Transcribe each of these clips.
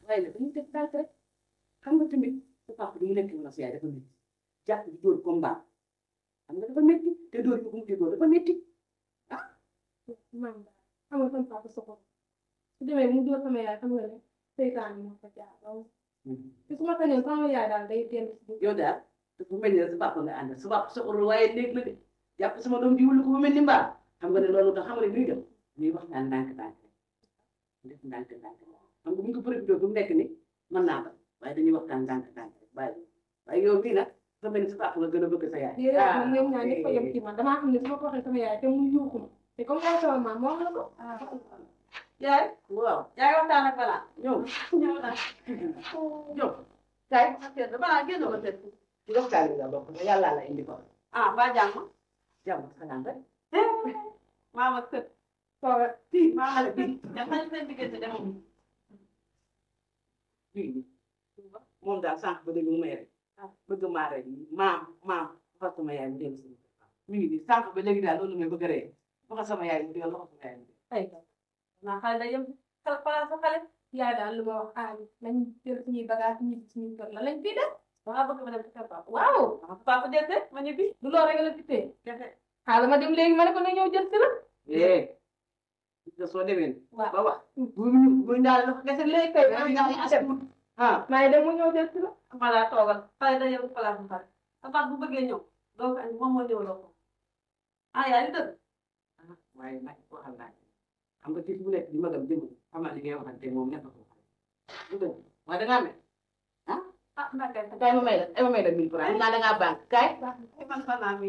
waaye nag dañuy def tànk rek xam nga tamit sa papa du mu nekk na si yaay dafa métti jàpp di dóor comme mbaam xam nga dafa métti te dóor bi bu mu di dóor dafa métti ah. man xam nga sama papa soxor su demee mu dóor sama yaay xam nga ne seytaane moo ko jaar te su ma sañoon sama yaay daal day dellu si yow daal dafa mel ni sa papa nga àndal sa papa soxorul waaye néeg la de jàpp sama doom jiwul ko ba mel ni mbaam xam nga ne loolu tax xam nga ne nuy def ñuy wax naan ndànk-ndànk def ndànk-ndànk xam nga bu ñu ko profité bu mu nekk ni mën naa ba waaye dañuy waxtaan ndànk-ndànk rek bàyyi waaye yow bii nag dafa mel ni sa papa nga gën a bëgg sa yaay. déedéet ñoom ñaar ñëpp a yem ci man damaa xam ne su ma ko waxee sama yaay te mu yuuxu ma te comme yaay sama maam moo xam la ko. yaay waaw yaay waxtaan ak balaa ñëw ñëw naa ñëw kay balaa génn ko tëdd ci waxtaan bi nga bokk nga yàlla la indi ko ba jàmm salaam rek maama sët tooga tii maa la bi dafa seen diggante demam bii moom daal sànq ba dégg mu may rek bëgg maa rek maam waxal sama yaay mu dellu si mi ngi nii sànq ba léegi daal loolu may bëgg a ree waxal sama yaay mu dellu waxal sama yaay mu dellu ay naa xale day yem xale place sa xale yaay daal lu ma wax aali nañ jël suñuy bagage ñibbi suñuy kër la lañ fii def danga bëgg ma dem ci kër papa waaw papa jël de ma ñibbi du loolu rek la fi tee xaaral ma dem léegi ma ne ko na ñëw jël si la da soo demee waaw ba wax bu ndaal dafa gese léegi kay maa ngi dem mu ñëw jël si la ma laa toogal xale day yem place bu xale sa papa bu bëggee ñëw donc moom moo ñëwaloo ko yaa ngi dëgg waaye nag waxal naa xam nga kii bu nekk di magam jëm xam naa li ngay waxante moom nekk ko du dëgg waaye da ngaa mel kay ma may la 1000 francs naa da ngaa banque kay man fa naa mi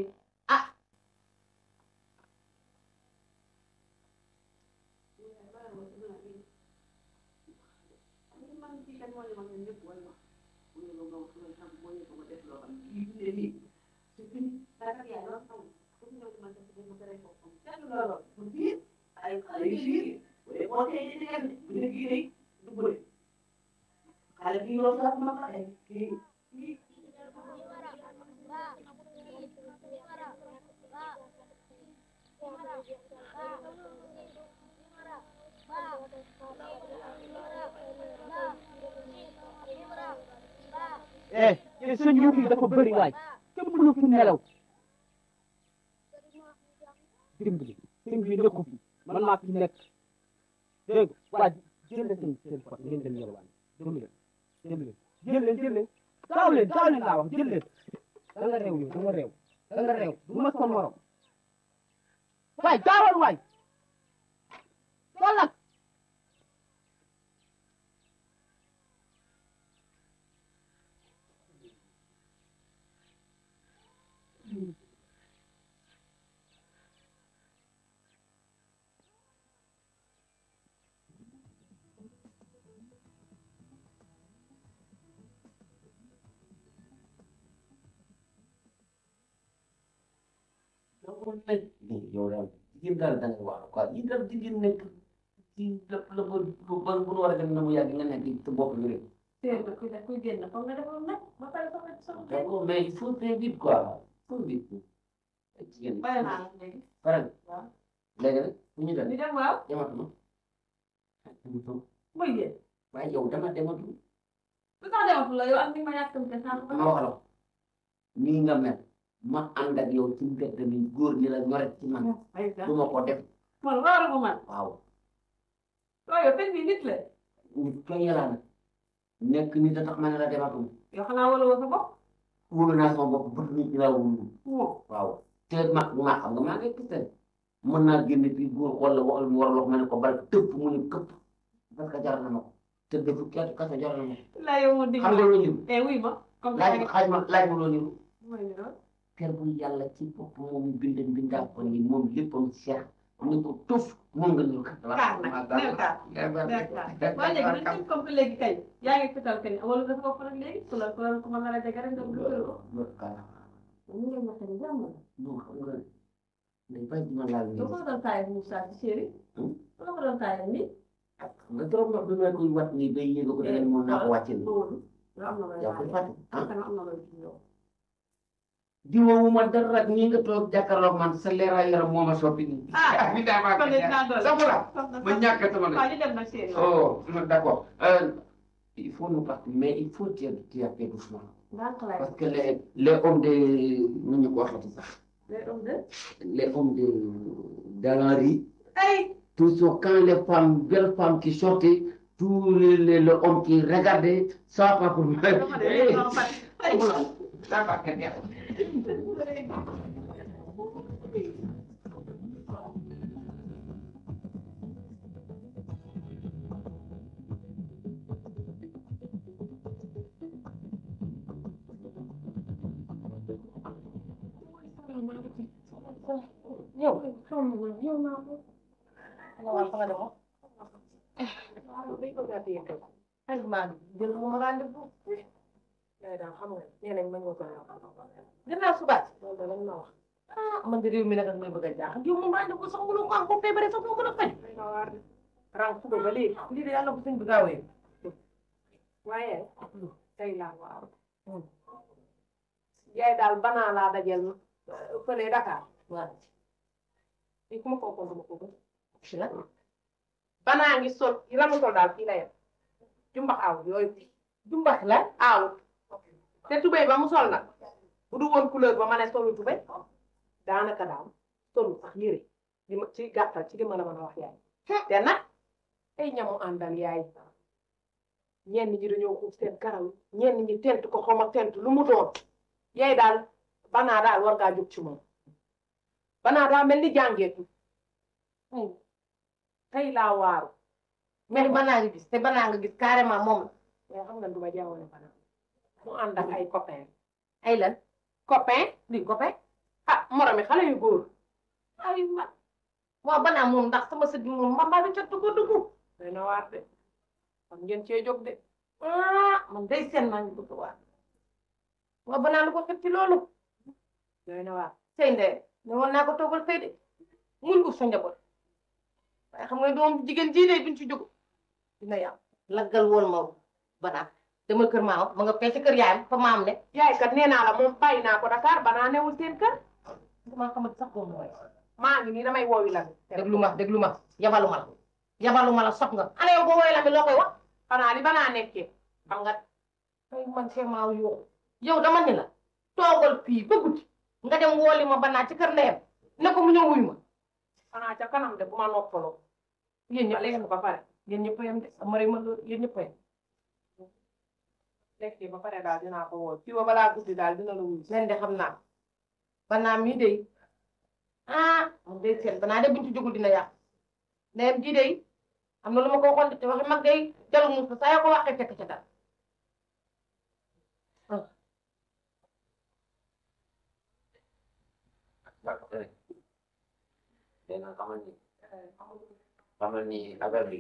sëñ Yuufi dafa bëri waay kenn mënu fi nelaw dimbali sëñ bi nekku fi man maa fi nekk dégg waa jël leen seen pot ngeen dem yelwaan dem leen jël leen gaaw leen laa wax jël leen da nga réew yow da nga réew du ma sa morom waay gaawal waay wala yow daal jigéen daal da nga wax quoi yi daal jigéen nekk ci lépp la ba bu nu war a dem na mu yàgg nga nekk te bopp bi rek. kuy génn foog nga defoon nag ba pare soxla d'accord mais il faut très vite quoi faut vite jigéen bàyyi naa la léegi pare waaw léegi nag fu ñu dem ñu dem waaw dematuma mooy yéen waaye yow dama dematu lu tax dematu la yow am ni ma yàkkamte sànq ma wax la nii nga mel ma ànd ak yow ci mbedd mi góor ñi la ñoret ci man du ma ko def man waaru ko man waaw waaw yow fen bi nit la nit koy yàlla nag nekk nit a tax ma ne la dematuma yow xanaa wala woo sa bopp wóolu naa sama bopp bëgg nit ñi laa wóolu waaw te ma xam nga maa ngi gis mën naa génne fii góor wala waxal mu war a wax ma ne ko bal tëpp mu ne këpp parce que jar na ma ko te defu kenn kese jar na ma ko laa yow ma dig xam nga loolu niru wuy ma comme laaj ma loolu niru mooy ni loolu kër bu yàlla ci bopp moom bind mbindaa ko ni moom léppam seex ni ko tuf moom nga niru kat kaar nag neel kaar waaw léegi nañ dem comme que léegi kay yaa ngi fital que ni wala dafa bopp nag léegi ku la ko mën a jege rek nga dugal ko ñu ngi wax ni jàmm non xam nga day bañ ma laal yow ko doon taay Moussa ci chéri ko doon taay ni nga trop ndox bi ma koy wat nii bay yéego ko dangeen mën naa ko wàcce ni am na yow koy fàtte am na loolu ci yow diwoowu ma dara rek nii nga toog jàkkaarloog man sa leeraay yaram moo ma soppi nii mi daamaa sama la ma ñàkk sama la waaw ñu dem nag chéri oh d'accord faut nous partir mais il faut tirer doucement ndànk laay parce que les hommes de nu ñu ko waxati sax les hommes de la rue toujours quand les belles femmes qui sortaient tous les hommes qui regardaient ça pas pour moi yow yow naa ko waaw fa nga demoon waaw day bëgg a téye kay ay maa ngi jël mu rendez-vous yaay daal xam nga nee nañ ma ñëw ko dinaa subaat loolu da lañ ma wax man de réew mi nag may bëgg a jaaxal yow moom rendez-vous sax mënoo ko am ko feebaree sax moo mën a faj rang suba ba léegi lii de yàlla bu sëñ bi gaawee waaye tey laa waaw yaay daal banaa laa dajel fële Dakar waaw i kuma ko duma ko gën la banaa ngi sol la mu sol daal fii la yem jumbax aw yooyu jumbax la aw te tubéy ba mu sol nag bu du woon couleur ba ma ne solu tubéy daanaka daal solu sax yére li ma ci gàttal ci li ma la mën a wax yaay te nag ay ñamu àndal yaay ñenn ñi dañoo xuuf seen karaw ñenn ñi tent ko xoma tent lu mu doon yaay daal banaa daal war ngaa jóg ci moom banaa daa mel ni jàngeetu tey laa waaru mais banaa nga gis te banaa nga gis carrément moom la mais xam nga du ma jaawale banaa mu ànd ak ay copain ay lan copain li copain ah moromi xale yu góor ay ma waaw banaa moom ndax sama sët bi moom ma mbaa du ca dugg day na waat de xam ngeen cee jóg de man day seen maa ngi bëgg waat waaw banaa lu ko xet ci loolu day na waat sey ndee ne woon naa ko toogal fay de muñ ko sa njaboot waaye xam nga doom jigéen jii de duñ ci jóg dina yàqu laggal woon ma banaa dama kër maam ma nga fee ci kër yaayam fa maam ne yaay kat nee naa la moom bàyyi naa ko Dakar banaa newul seen kër dama xamante sax boobu mooy maa ngi nii damay woowi la déglu ma yabaluma la sox nga ana yow boo woowi la mi loo koy wax xanaa li banaa nekkee xam nga ay man see maaw yow dama ni la toogal fii ba guddi nga dem wooli ma banaa ci kër ndeyam ne ko mu ñëw wuy ma xanaa ca kanam de bu ma noppaloo yéen ñëpp lekk ba pare yéen ñëpp yem de mari ma loolu yéen ñëpp yem lekk ba pare daal dinaa ko woo fii ba balaa guddi daal dina la wuy leen de xam naa banaa mii de man de seen banaa de buñ ci jógul dina yàq ndeyam ji de am na lu ma ko waxoon te waxi mag day jalu mu sa saa yoo ko waxee fekk ca dal dina xamal ni affaire bi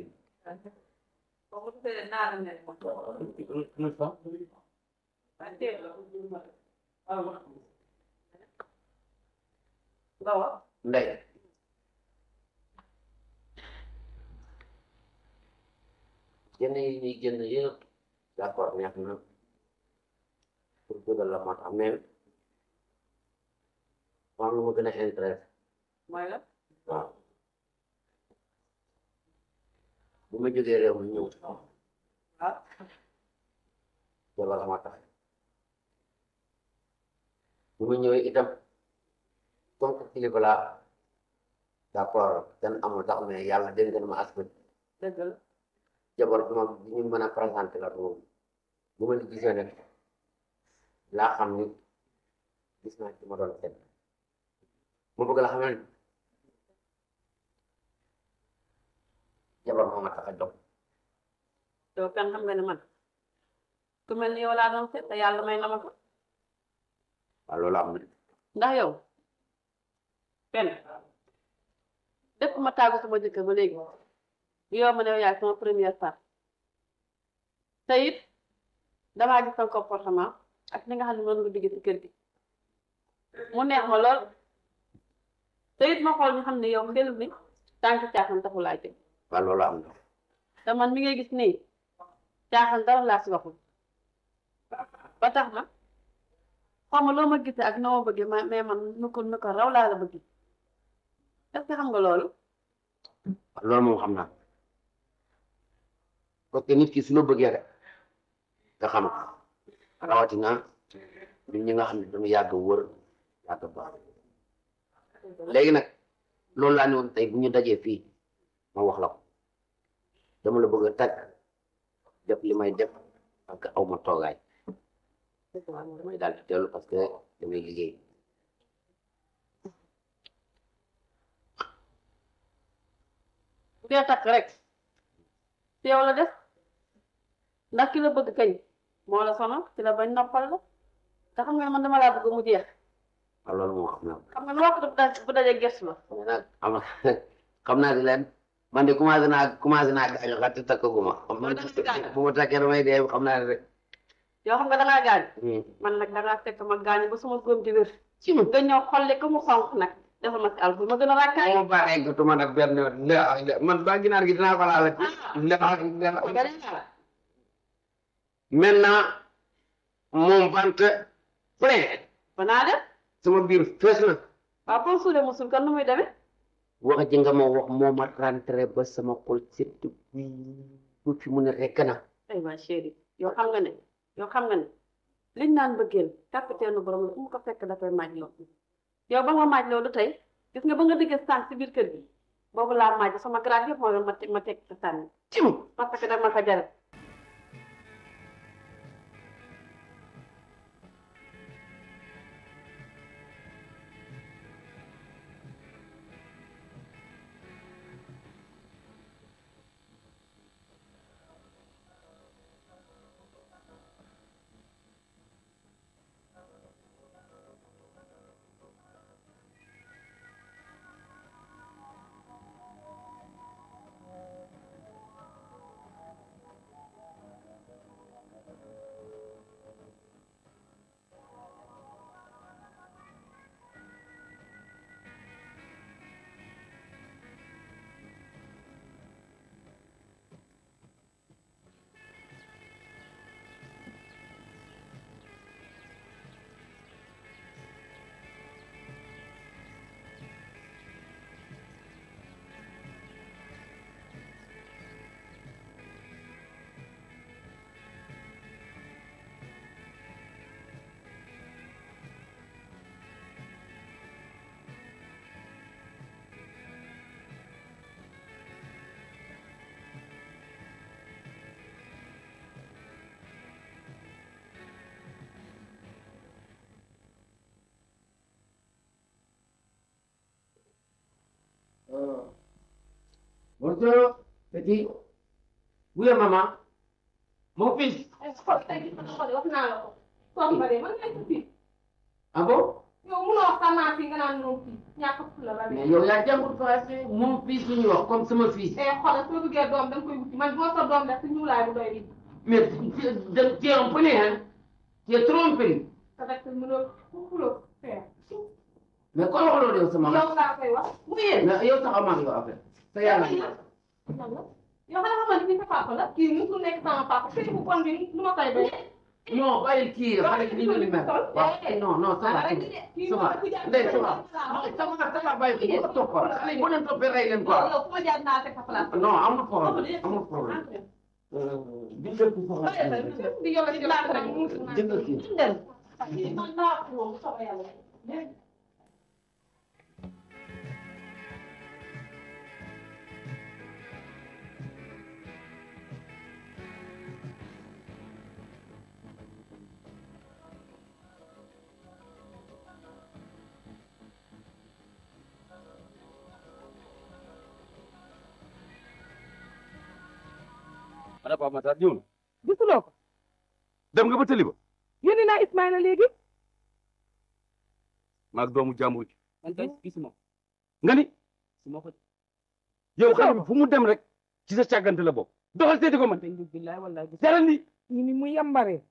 ndey génn yi ñuy génn yëpp d'accord neex na pour dugal la moo tax mais moom lu ma gën a intéressé mooy la waaw bu ma jógee réew mi ñëw jabar ma tax bu ma ñëwee itam comme que kilifa laa d'accord kenn amul sax mais yàlla dénk na ma aspect dëgg la jabar bi ma bi ñu mën a présenté la moom bu ma di gisee rek laa xam ni gis naa ci ma doon seet ma bëgg la xamal ni jabar moo ma tax a jóg yow kan xam nga ne man ku mel ni yow laa doon seet te yàlla may na ma ko waaw loolu am na ndax yow benn dëkk ma tàggu sama jëkkër ba léegi yow ma ne yow yaay sama première part te it damaa gis sa comportement ak li nga xam ne noonu nga digg ci kër gi mu neex ma lool te it ma xool ñu xam ne yow mbelu mi tànk caaxaan taxu laa jëm waaw loolu am na te man mi ngay gis nii caaxaan dara laa si waxul ba tax na xaw ma loo ma gisee ak noo ma bëggee mais man nu ko raw laa la bëgg est-ce que xam nga loolu loolu moom xam naa parce que nit ki su la bëggee rek nga xam rawatina ñun ñi nga xam ne dañu yàgg wër yàgg baax léegi nag loolu laa ne woon tey bu ñu dajee fii ma wax la ko dama la bëgg a tàgg def li may def parce que aw ma toogaay damay daal di teelu parce que damay liggéey bee takk rek ci yow la def ndax ki la bëgg kañ moo la sonal ci la bañ noppal la te xam nga man dama laa bëgg mu jeex waaw loolu moo xam naa xam nga nu wax bu dajee gëstu la mais nag am na xam naa di leen man de commencé naa gaañu xat te takkaguma xam naa bu ma takkee damay dee xam naa ne rek yow xam nga dangaa gaañ man nag dangaa fekk ma gaañu ba suma góom di wér ci ma nga ñëw xolle ko mu xonq nag defal ma si àll bu ma gën a rakkaay moo baaxee gatuma nag benn yoon man ba ginaar gi dinaa ko laal maintenant moom vente plein banaa def sama biir fees na waaw boo suulee musul kan nu muy demee wax ji nga ma wax moo ma rentré ba sama xol sedd bu fi mu ne rekk na ay ma chéri yow xam nga ne liñ naan bëggeel capitaine borom la fu mu ko fekk dafay maaj loo yow ba nga maaj loolu tey gis nga ba nga diggee sànq si biir kër gi boobu laa maaj sama grade yëpp moo ma teg sa sànni cim parce que dama ko jaral bonjour petit oui maman mon fils wax naa la ko toog ba de man ngay tuuti ah bon yow munoo wax sama fi nga naan noonu fii ñàkk fula ba mais yow yaa jàngul français mon fils lu ñuy wax comme sama fils xoolal soo bëggee doom da nga koy wuti man boo sa doom def si ñuulaay bu doy bi mais tu es un peu hein tu es trop un peu te rek mënoo xuloo faire mais kon waxuloo yow sama yow laa koy wax mu yéen mais yow taxaw maa ngi yow affaire sa yàlla yow xanaa xamante ni sa papa la kii musul nekk sama papa fii bu bon bi lu ma koy doy non bàyyi kii xale bi ni mel waaw non non ça va ça va ndey ça va bàyyi ko topp ko xale yi boo leen toppee rey leen quoi yow fu ma jaar naa teg sa place non amul problème amul problème bi lépp soxla di yow di laata rek jëndal kii man naa ko moom soxla yàlla ana Pape Matar ñëw na gisuloo ko dem nga ba tëli ba yónni naa Ismaïla léegi maag doomu jàmbur ji man kay gisuma nga ni gisuma ko yow xale bi fu mu dem rek ci sa càggante la bokk doxal seeti ko man te njub billaay wallaay gis seetal ni ñi ni mu yambaree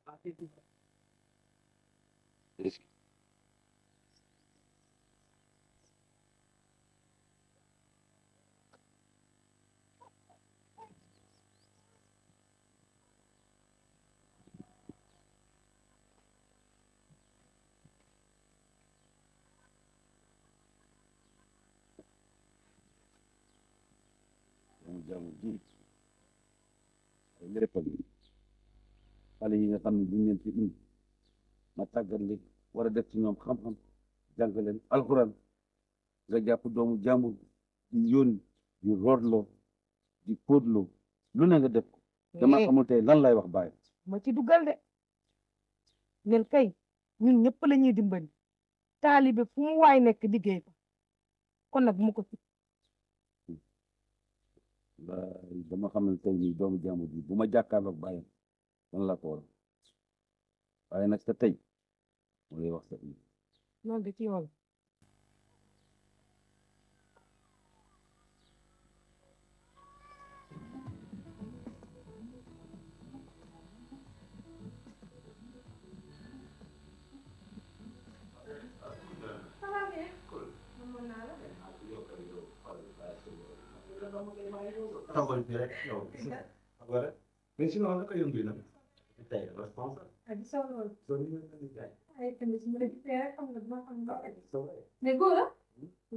xale yi nga xam ne duñ leen fi indi ma tàggat leen war a def ci ñoom xam-xam jàng leen alxuraan nga jàpp doomu jàmbur di yónni di roodloo di póotloo lu ne nga def ko dama xamul tey lan lay wax bàyyi ma ci dugal de nel kay ñun ñëpp la ñuy dimbali taalibe fu mu waay nekk liggéey fa kon nag bu ma ko si dama xam ne tey jii doomu jàmbur bi bu ma jàkkaarloog bàyyi lan la ko war waaye nag sa tey mu lay wax sa loolu de ci yoon tàmbali bi rek yow gis nga xam nga rek mais sinon naka yëngu yi nag tey responsable soo ñu ngi jaay mais góor a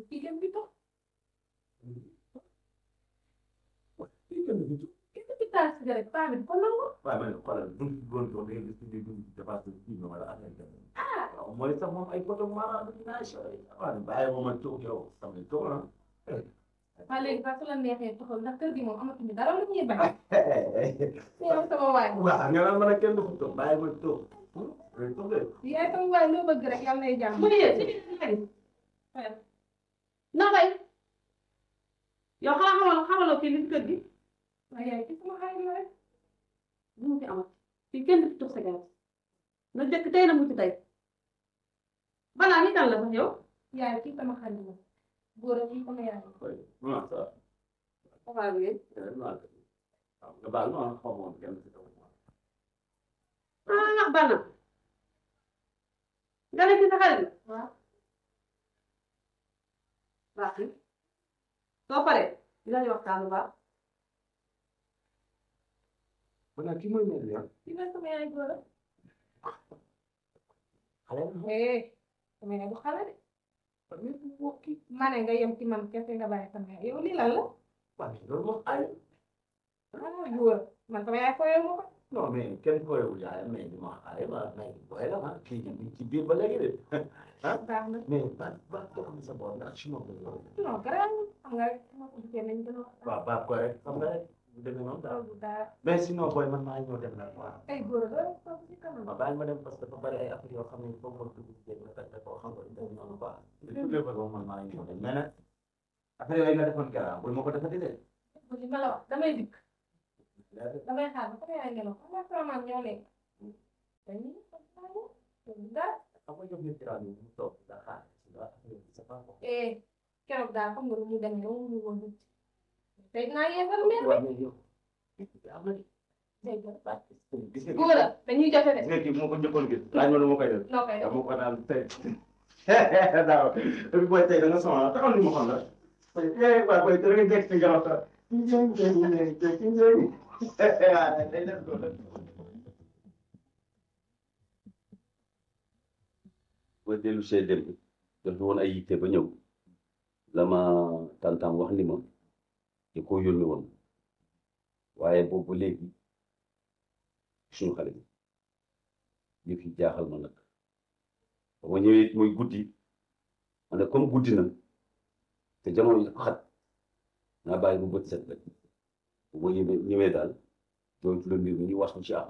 kii kenn bi toog kenn bi taal cigarette paa bi ko nangu waaye man xoolal du góor góor da ngay gis ni du dépassé kii wala affaire waaw mooy sax moom ay poto mara waaw bàyyi ma ma toog yow sama toog na waa léegi sax su la neexee toxal ndax kër gi moom amatuñu dara lu ñuy bañ yow sama waay waaw nga naan man a kenn du ko toog bàyyi ma toog yaay sama waay loo bëgg rek yàlla nay jàmm mu yee na fay yow xanaa xamaloo kii li ci kër gi waaye yaay ci sama xarit la rek bu mu fi amat fii kenn du fi tox cigarette na jëkk tey na mu ci tey balaa ni kan la sax yow yaay ci sama xarit la góor a ci sama yaay papa bi nga baal ma xaw ma kenn si taw bana nga ne ci sa xarit la waaw baax na soo paree dinañu waxtaan bu baax bana kii mooy mel ya ci la sama yaay góor a xale sama yaay du xale de ma ne nga yem ci man kese nga bàyyi sama yaay yow lii lan la waaw loolu moom ay góor man sama yaay fooyee ma ko non mais kenn koyewul yaay mais di ma ay ma mais booy la ma kii ci biir ba léegi de baax na mais ba dox sa bopp ndax si moom la non garaaw xam nga rek sama ko gisee nañ gën a waaw ba ko rek xam nga rek bu demee noonu daal loolu dara mais sinon booy man maa ñëw dem na waaw ay góor a doon toog ci kanam ma bàyyi ma dem parce que dafa bari ay affaire yoo xam ne foog ma dugg ci jéem a fekk ko xam nga dem noonu quoi tuddee ko man maa ñëw dem mais nag affaire yooyu nga defoon garaaw bul ma ko defati de li ma la wax damay dikk damay xaar ba sama yaay nelaw xam nga sama maam ñoo nekk dañuy dara xam nga jox nit daal mu toog da xaar c'est pas bon keroog daal xam nga lu mu demee dama mu woon tey dinaa yeesal meer waaw mais yow am na gis nga góor a dañuy jafe de gis nga kii bu ma ko njëkkoon gis laaj ma lu ma koy def noo koy def dama ko naan tey daaw booy tey da nga sonal taxaw ni ma xool la waaw booy da nga jekk si garab sax ba dellu see dem daf woon ay yitte ba ñëw la ma tantam wax ni ma di ko yónni woon waaye boobu léegi suñu xale bi yëf yi jaaxal ma nag ba ma ñëwee muy guddi ma ne comme guddi na te jamono yi xat naa bàyyi bu bët set rek bu ma ñëwee daal jooytu la mbir mi ñu wax ci àq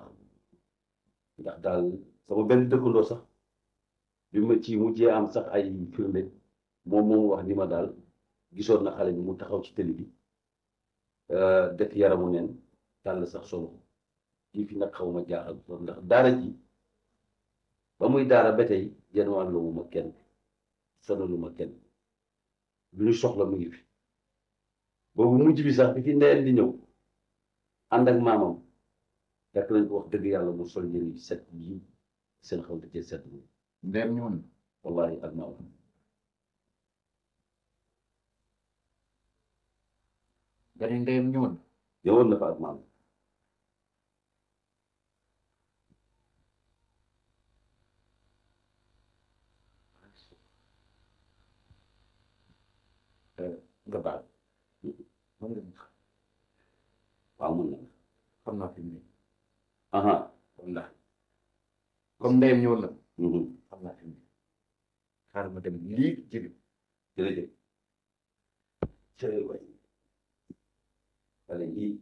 ndax daal sama benn dëkkandoo sax bi ma ci mujjee am sax ay firnde moom wax ni ma daal gisoon na xale bi mu taxaw ci télé bi def yaramu neen tàll sax solo kii fi nag xaw ma jaaxal ndax daara ji ba muy daara ba tey jenn wàllu ma kenn sonalu ma kenn lu ñu soxla mu ngi fi boobu mujj bi sax bi fi ndeyam di ñëw ànd ak maamam fekk nañ ko wax dëgg yàlla mu sol yëre yu set yi seen xaw da cee set ndeyam ñëwoon wallahi ak maamam gane ndeyam ñëwoon ñëwoon na fa ak maamam nga baal mën nga waaw mën na xam naa fi mu ne aha ndax comme ndeyam ñëwoon na xam naa fi mu xaaral ma dem lii ci bi jërëjëf cëy waay xale yii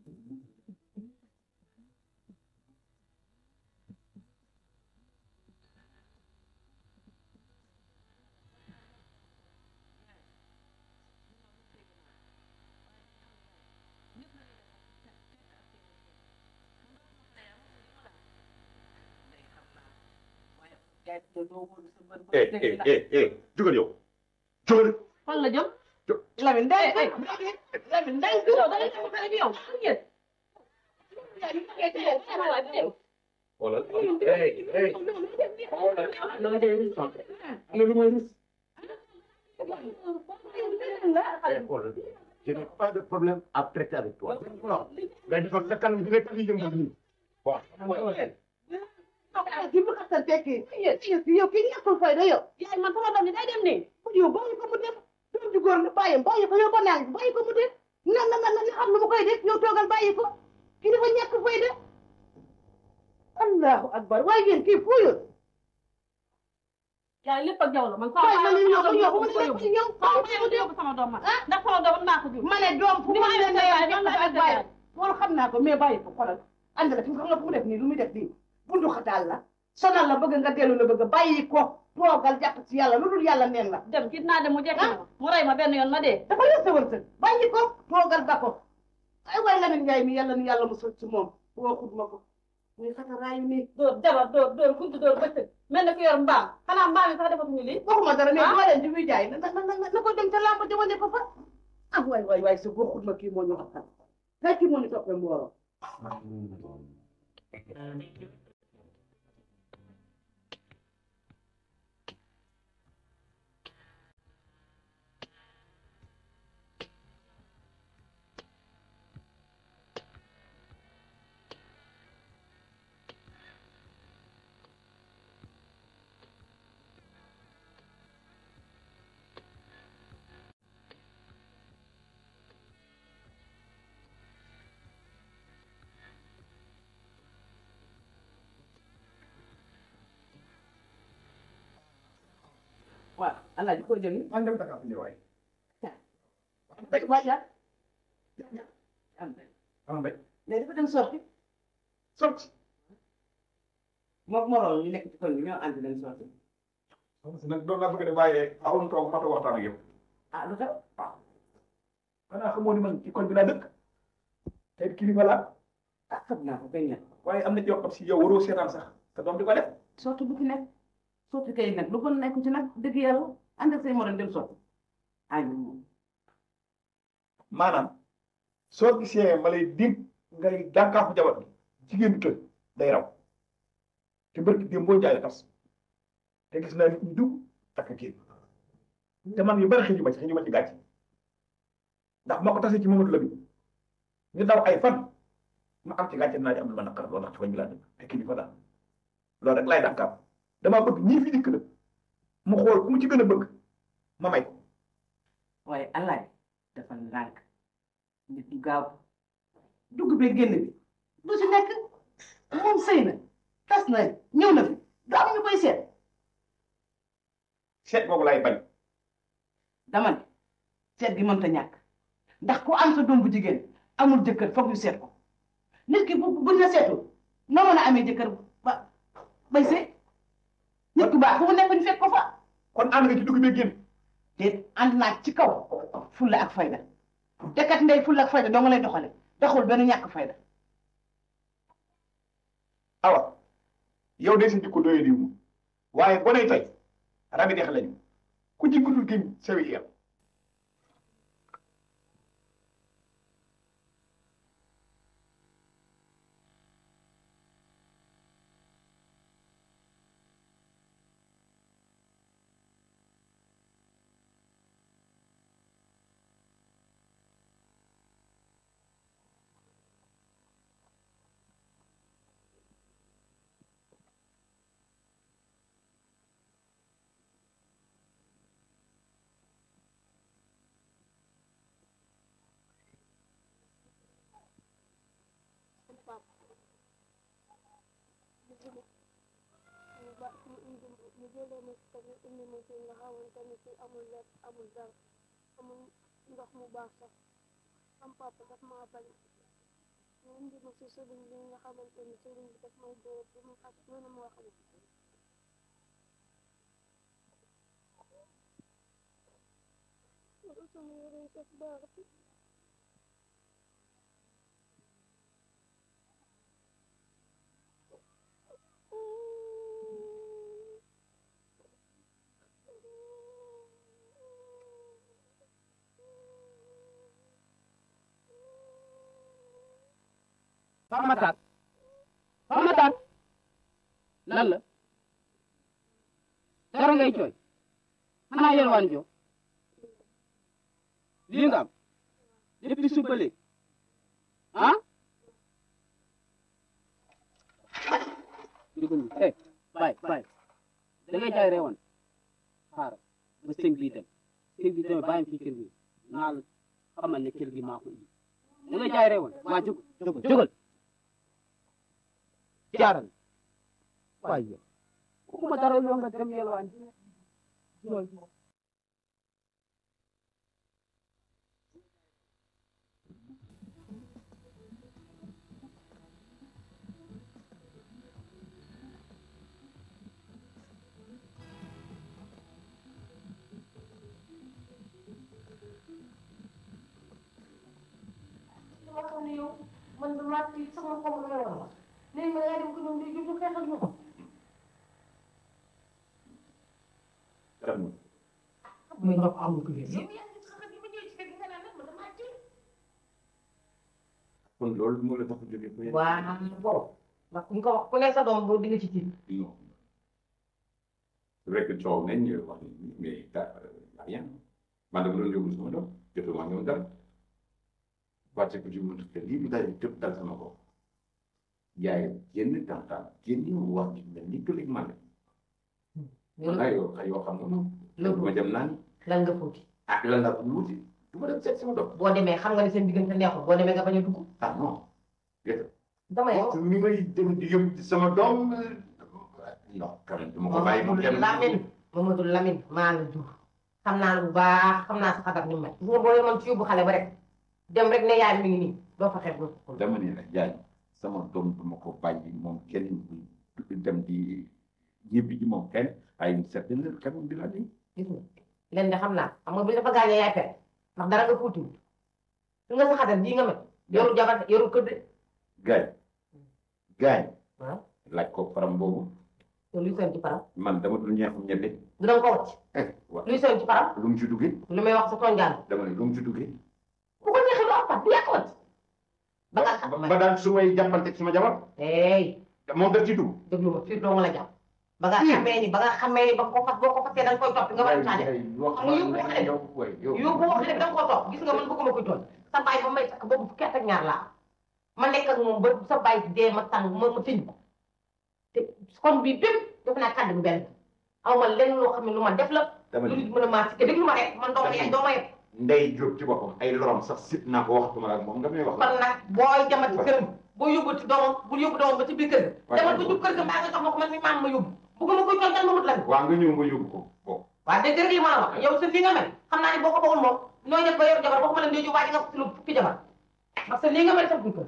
jugal yow jugal fan la jëm Lamine day Lamine ndey yow da ngay dem xale bi yow xam ngeen xoolal loolu day ris loolu mooy ris xoolal je n'ai pas de problème à traiter avec toi nga defal sa kanam bi nekk li yëngu nii waaw ki mu xasal tekki yow ki ñàkkul fayda yow yaay man sama doom ni day dem nii yow bàyyi ko mu dem doom ju góor nga bàyyi ko yow ko naan bàyyi ko mu dem na xam lu mu koy def yow toogal bàyyi ko ki dafa ñàkk fayda allahu akbar waaye yéen kii fuyul yaay lépp ak yow la man waaye ma ne ñëw ko ñëw mu ne ñëw sama doom man ndax sama doom maa ko jur ma ne doom fu mu ne ne ñoom ak bàyyi loolu xam naa ko mais bàyyi ko xoolal ànd la fi xam nga fu mu def nii lu muy def nii bundu xataal la sonal la bëgg nga dellu la bëgg bàyyi ko toogal jàpp ci yàlla lu dul yàlla neen la dem gis naa dem mu jekk na mu rey ma benn yoon ma dee dafa yor sa wërsëg bàyyi ko toogal ba ko ay waay Lamine Njaay mi yàlla ni yàlla musal ci moom waxut ma ko muy xataraayu nii dóor jabar dóor kuntu dóor bëccëg mel na ku yor mbaam xanaa mbaam yi sax defatuñu lii waxuma dara mais doo leen di muy jaay na ko dem ca làmb ja wane ko fa ah waay si waxut ma kii moo ñu xam kay kii moo ñu toppee mbooloo waaw alaaji ko jël ni man dem Dakar fi ñëwaay waaja am mbay mais dafa dem sorti sorti moom moroom ñu nekk ci koñ bi ñoo ànd leen sorti si nag doon naa bëgg de bàyyee awun toog xatu waxtaan ak yow ah lu tax xanaa xamoo ni man ci koñ bi laa dëkk te kilifa laa ah xam naa ko kañ la waaye am na ci yoo xam si yow waroo seetaan sax te doom di ko def sorti bu fi nekk sorti kay nag lu bon nekk ci nag dëgg yàlla ànd ak say moroom dem sorti ah moom maanaam soo gisee ma lay dim ngay dànkaafu jabar bi jigéen tëj day raw te barki dem boo jaay tas te gis naa nit ñu dugg takk kii te man yu bari xëju ma ci gàcc ndax moo ko tasee ci Mamadou Lamine ñu daw ay fan ma am ci gàcce dinaa ci am lu ma naqar loolu ndax ci koñ bi laa dëkk te kii bi fa daal loolu rek laay dànkaaf damaa bëgg ñii fi dikk la mu xool ku mu ci gën a bëgg ma may ko waaye alaay dafa ndànk nit du gaaw dugg bee génn bi du si nekk moom sëy na tas na ñëw na fi du am ñu koy seet seet boobu laay bañ dama ne seet gi mënta ñàkk ndax ku am sa doom bu jigéen amul jëkkër foog ñu seet ko nit ki buñ la seetul noo mën a amee jëkkër ba bay sëy nit ku baax fu mu nekk ñu fekk ko fa kon ànd nga ci dugg bee génn te ànd naa ci kaw fulla ak fayda te kat ndey fulla ak fayda doo nga lay doxale doxul benn ñàkk fayda awa yow de sa jikko doyee diw waaye boo nay tey rabi dex lañu ku ci guddul géñ sewi yem guddi ñu ba ñu jëlee ma si tamit indi ma si nga xamante ni si amul lekk amul dara amul ndox mu baax sax am papa daf maa bañ ñu indi ma si sëriñ bi nga xamante ni sëriñ bi daf may dóor bi mu ak mënu moo xam sama yére yi def baax Pape Matar Pape Matar lan la dara ngay jooy xanaa yelwaani joo lii nga am depuis suba ba léegi ah dugg ñu bàyyi da ngay jaay reewan xaaral ba sëñ bi dem bàyyi fii kër gi naa la xamal ne kër gi maa ko indi da ngay jaay reewan waa jógal jaaral waaye waxuma dara yoo nga dem yelwaan jooy dama xam ne yow man damaa tiit sax ma xamul lu may wax léegi ma yaa dem ko ñoom di jublu xeexal ñu ko. muy ndox amul ko yéen. yow yaa ngi sax bi ma ñëwee ci kër gi nga naan nag man damaa tiit. kon loolu moo la tax a jógee ba yéen. waaw boobu ndax ku ñu ko wax ku ne sa doom boo di nga ci tiit. non c'est vrai que coow nañ wax mais rien man dama doon yóbbu sama doom jotuma ñoom dara wàcce ko ci buntu kër lii bi daal tëb dal sama bopp yaay génn tantaan génn wax ci mel ni këlig man wala yoo xam nga moom ma dem naan lan nga fuuti. ah lan la ko wuti du ma dem seet sama doom boo demee xam nga ne seen diggante neexul boo demee nga bañ a dugg. ah non dama yow mi may dem di yóbbu sama doom non quand même duma ko bàyyi mu dem Mamadou Lamine maa la jur xam naa la bu baax xam naa sa xagat ñu mel gis nga boo yemoon ci yóbbu xale ba rek dem rek ne yaay mi ngi nii doo fa xeeb loolu. dama ne la jaay sama doom duma ko bàyyi moom kenn dem di yëbbi ji moom kenn ay certaine heure quand même dinaa dégg. gis nga leen de xam naa xam nga bu ñu dafa gaañee yaay perte ndax dara nga fuuti su nga sa xagat bii nga mel yoru jabar yoru kër de. gaay waaw laaj ko faram boobu. yow luy seen ci param. man dama dul ñeexum ñebe. du danga ko wàcc. waaw luy seen ci param. lu mu ci duggee. lu may wax sa tongaan. dama ne lu mu ci duggee. bu ko neexee loo xam du yàq wàcc. ba nga xam ba daal su may jàppante suma jabar. moom daf ci dugg. déglu ma fii doo ma la jàpp. ba nga xamee ni ba ko fas boo ko fasee da nga koy topp nga war a caane. xam nga yóbbu wax rek da nga koo topp gis nga man bëgguma koy toll. sa baay ba may takk boobu fukki at ak ñaar laa ma nekk ak moom ba sa baay dee ma tàng ma tëñ ko te kon bii bépp def naa kàddu benn aw ma lenn loo xam ne lu ma def la. dama lu nit mën a maa si te déglu ma rek man doo ma yaay doo ma yeb. Ndey Jóob ci boppam ay lorom sax sit naa ko waxtuma ak moom nga may wax. kon nag booy jamati këram boo yóbbu ci doomam bul yóbbu doomam ba ci biir kër ga. demal ba jub kër ga mbaa nga jox ma ko man mi maam ma yóbbu bëgguma koy tontal ma mut la. waaw nga ñëw nga yóbbu ko. waaw dégg nga li ma la wax yow sa li nga mel xam naa ne boo ko bëggul moom nooy def ba yor jabar boo ko mën a ndey waa ji nga ci lu fukki jabar parce que lii nga mel sa biir kër.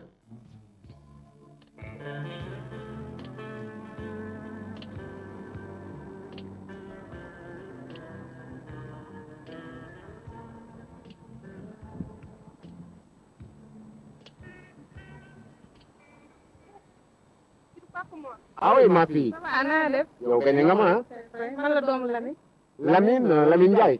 Ah oui, ma fille. Ça va, def. Yow gañ nga ma Man la doomu Lamine. Lamine Ndiaye.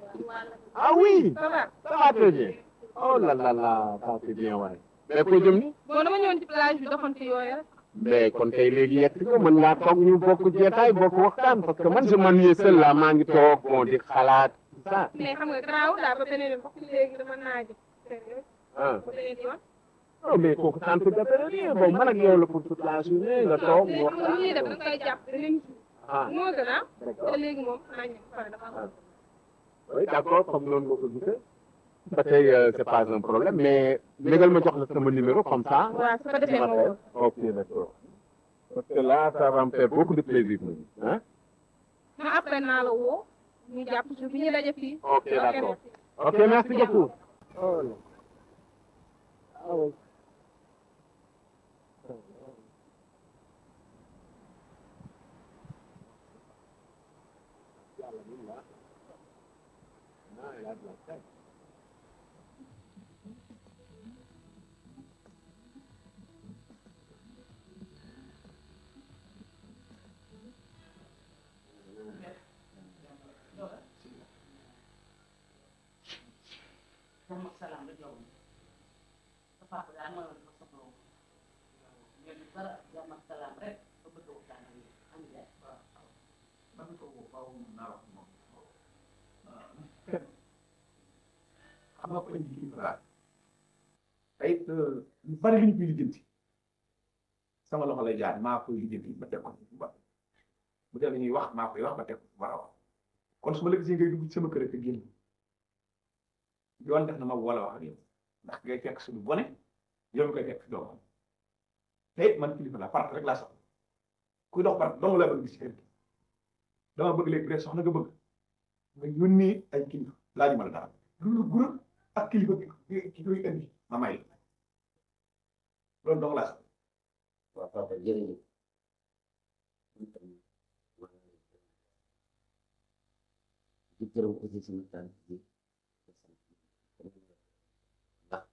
Ah oui, Ça va. ça va très bien. Oh là là là, ça c'est bien waay. Mais ko jëm ni? Bon dama ñëwoon ci plage bi doxantu yooyu rek. Mais kon kay léegi yegg ko mën ngaa toog ñu bokk jeetaay bokk waxtaan parce que man je m'ennuie seul là maa ngi toog bon di xalaat tout ça. Mais xam nga garaaw daal ba beneen yoon parce que léegi dama naaje. Ah. Ba beneen yoon. Oh mais kooku sant de rien bon man ak yow la pour toute la journée nga toog ñu Léegi moom li ñuy def da waxtaan. nga koy jàpp da leen Ah. moo gën a te léegi moom naa ñu pare dafa am. Oui, d'accord, comme noonu nga ko gisee. ba tey c'est pas un problème mais légal ma jox la sama numéro comme ça. Waaw su ko defee ma woo. Ok, d'accord. Parce que là, ça va me faire beaucoup de plaisir. Hein? après naa la woo ñu jàpp ci fi ñu daje fii. Ok, d'accord. Ok, merci beaucoup. Oh là. Ah oui. jàmm ak salaam rek yow sa papa daal mooy woon ma soxla woon mais dara jàmm ak salaam rek ba bëgg a waxtaan ak yéen am ngeen. waaw man ko faaw naa wax moom xam nga ko indi kilifa laa tey lu bari li ñu koy lijjanti sama loxo lay jaar maa koy lijjanti ba teg ko ba bu dee la ñuy wax maa koy wax ba teg ko war a wax kon su ma la gisee ngay dugg ci sama kër ak a génn yoon def na ma wala wax ak yow ndax ngay fekk suñu bone yow mi koy fekk si doomam te man kilifa la part rek laa soxla kuy dox part dong laa bëgg gis ci kër gi dama bëgg léegi rek soxna nga bëgg nga yónnee ay kilifa laaju ma la dara lu gura ak kilifa ki koy indi ma may la loolu dong laa soxla. waaw papa jërëjëf di gërëm aussi sama tànk bi ndax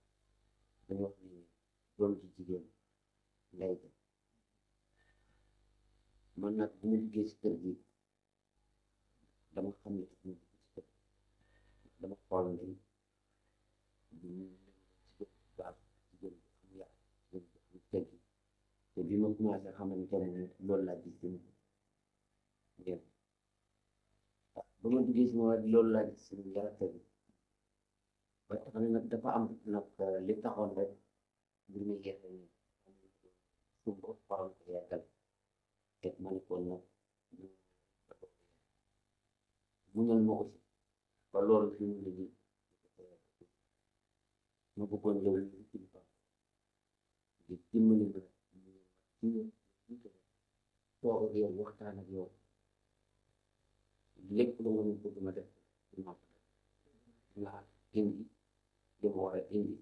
dañu wax ni doom ci jigéen lay def man nag bu ñu duggee si kër gi dama xam ne daf ñu dugg si kër dama xool ni ñu si kër baax jigéen bi am yar jigéen bi am teggi te bi ma commencé xamante ne loolu laa gis seen ngeen ba ma duggee si ma loolu laa gis seen yar teggi ba tax na nag dafa am nag li taxoon rek mbir mi yeexe ni sumba waroon ko yeggal te ma ne ko nag muñal ma aussi ba loolu fi mu liggéey ma bëggoon yow li kilifa di dimbali ma toog ak yow waxtaan ak yow lépp lu nga bëgg ma def ma nga indi li ma war a indi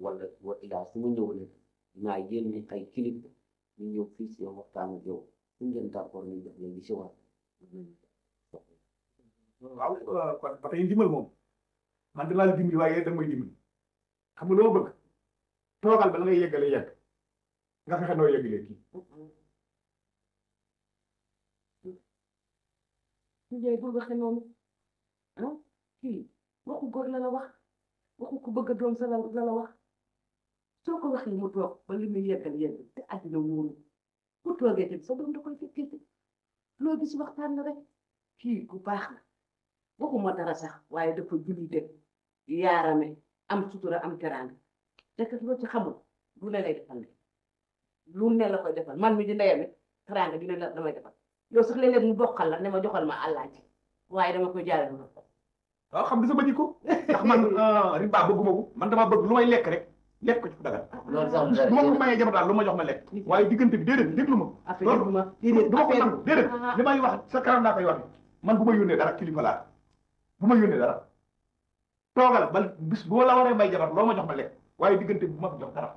wala wa ilaa su ma ñëwlee naa yéene ay kilifa ñu ñëw fii si yow waxtaan ak yow su ngeen d'accord ñu jox leen li si war waaw kon ba tey ndimbal moom man dinaa la dimbali waaye da nga may dimbali xam nga loo bëgg toogal ba la ngay yeggale yegg nga fexe noo yeggalee kii. Ndiaye bul waxee noonu ah kii waxu góor la la wax waxu ku bëgg a doom sa la la wax soo ko waxee mu toog ba li muy yeggal yegg te àddina wóolu bu toogee tamit sa doom da koy fekkee te loo gis waxtaan na rek kii ku baax la waxuma dara sax waaye dafa julli de yaarame am sutura am teraanga te kat loo ci xamul lu ne lay defal lu ne la koy defal man mi di ndeyam it teraanga dina la damay defal yow sax léeg-léeg mu bokkal la ne ma joxal ma àllaaji waaye dama koy jaaree lu waaw xam nga sama jikko ndax man riba bëgguma ko man dama bëgg lu may lekk rek lekk ko ci fu dagal loolu sax bu ma ko mayee jabar daal lu ma jox ma lekk waaye diggante bi déedéet déglu ma loolu du ma ko nangu déedéet li may wax sa kanam laa koy wax man bu ma yónnee dara kilifa laa bu ma yónnee dara toogal ba bis boo la waree may jabar loo ma jox ma lekk waaye diggante bi bu ma ko jox dara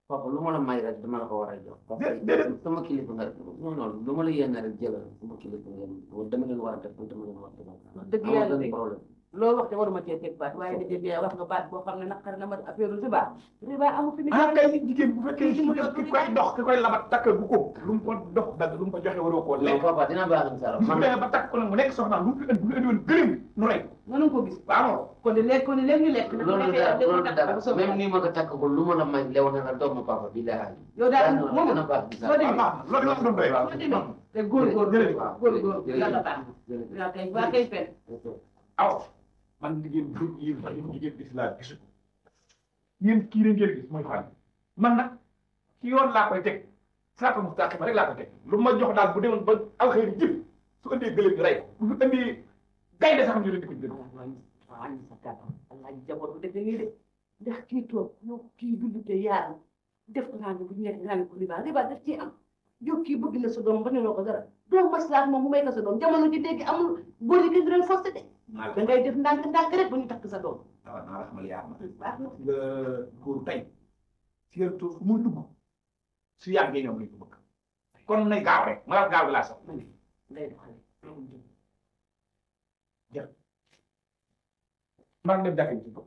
papa lu ma la may rek dama la ko war a jox déedéet sama kilifa nga non non lu ma la yéene rek jëlal sama kilifa ngeen dama leen war a def dama leen war a def dëgg yàlla de loolu wax te waruma cee teg baat waaye da jël wax nga baat boo xam ne naqar na ma affaire riba riba amu fi kay jigéen bu fekkee ki koy dox ki koy labat takk bu ko lu mu ko dox dagg lu mu ko joxe waroo koo lekk papa dina baax inshallah su demee ba takk ko nag mu nekk soxna lu mu fi indi woon gërëm nu rek mënu ko gis waaw kon de lekk kon de léegi ñu lekk loolu dara même ni ma ko takk ko lu ma la may lew na la doomu papa bi daa yow daal moom dina baax inshallah loolu la doon doy waaw te góor yàlla baax na kay waa kay fen aw man jigéen jigéen gis laa gisu yéen kii rek ngeen gis mooy fan man nag ci yoon laa koy teg saa ko mu tàqi ma rek laa koy teg lu ma jox daal bu demoon ba alxëyri jib su andee gëléem rey ko bu fi andee gaynde sax ñu leen di ko jël wàññi sa kàddu allah jaboot bu defee nii de ndax kii toog yow kii dund te yaar def naa bu nekk naa ne ko riba daf ci am yow kii bëgg na sa doom ba ne loo ko dara doo maslaat moom mu may ko sa doom jamono ji dégg amul góor yi kenn du leen forcé de da ngay def ndànk rek ba ñu takk sa doom waaw naa la xamal yaa ma baax na nga góor tey si yéen tour fu muy dugg su yàggee ñoom lañ ko bëgg kon nay gaaw rek ma la gaaw bi laa sax day doxale jël maa ngi dem jàkka ji ko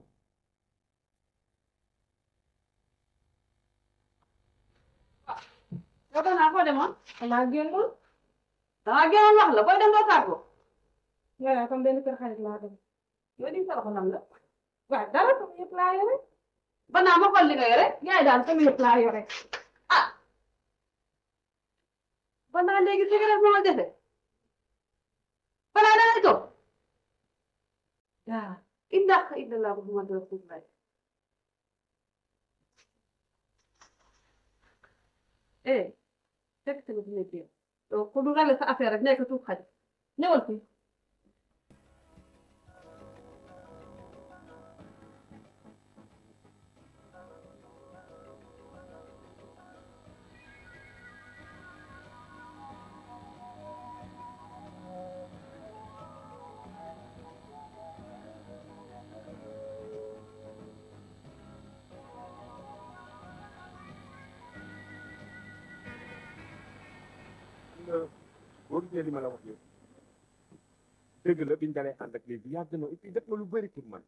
yow danaa foo demoon xanaa génnul danaa génnoon wax la booy dem doo tàggoo nga ne comme benn kër xarit laa dem yow di sa loxo nan la waaw dara sama yëpp laa yore banaa ma xool li nga yore yaay daal sama yëpp laa yore banaa léegi cigarette moo dese banaa dangay toog yaa indax indalaa Muhammadu Rasulullah fekk tamit dina biir donc ku du régler sa affaire rek nekk tuut xaj ñëwal fii boo gisee li ma la wax yow dëgg la biñ dalee ànd ak léegi yàgg na et puis def na lu bëri pour man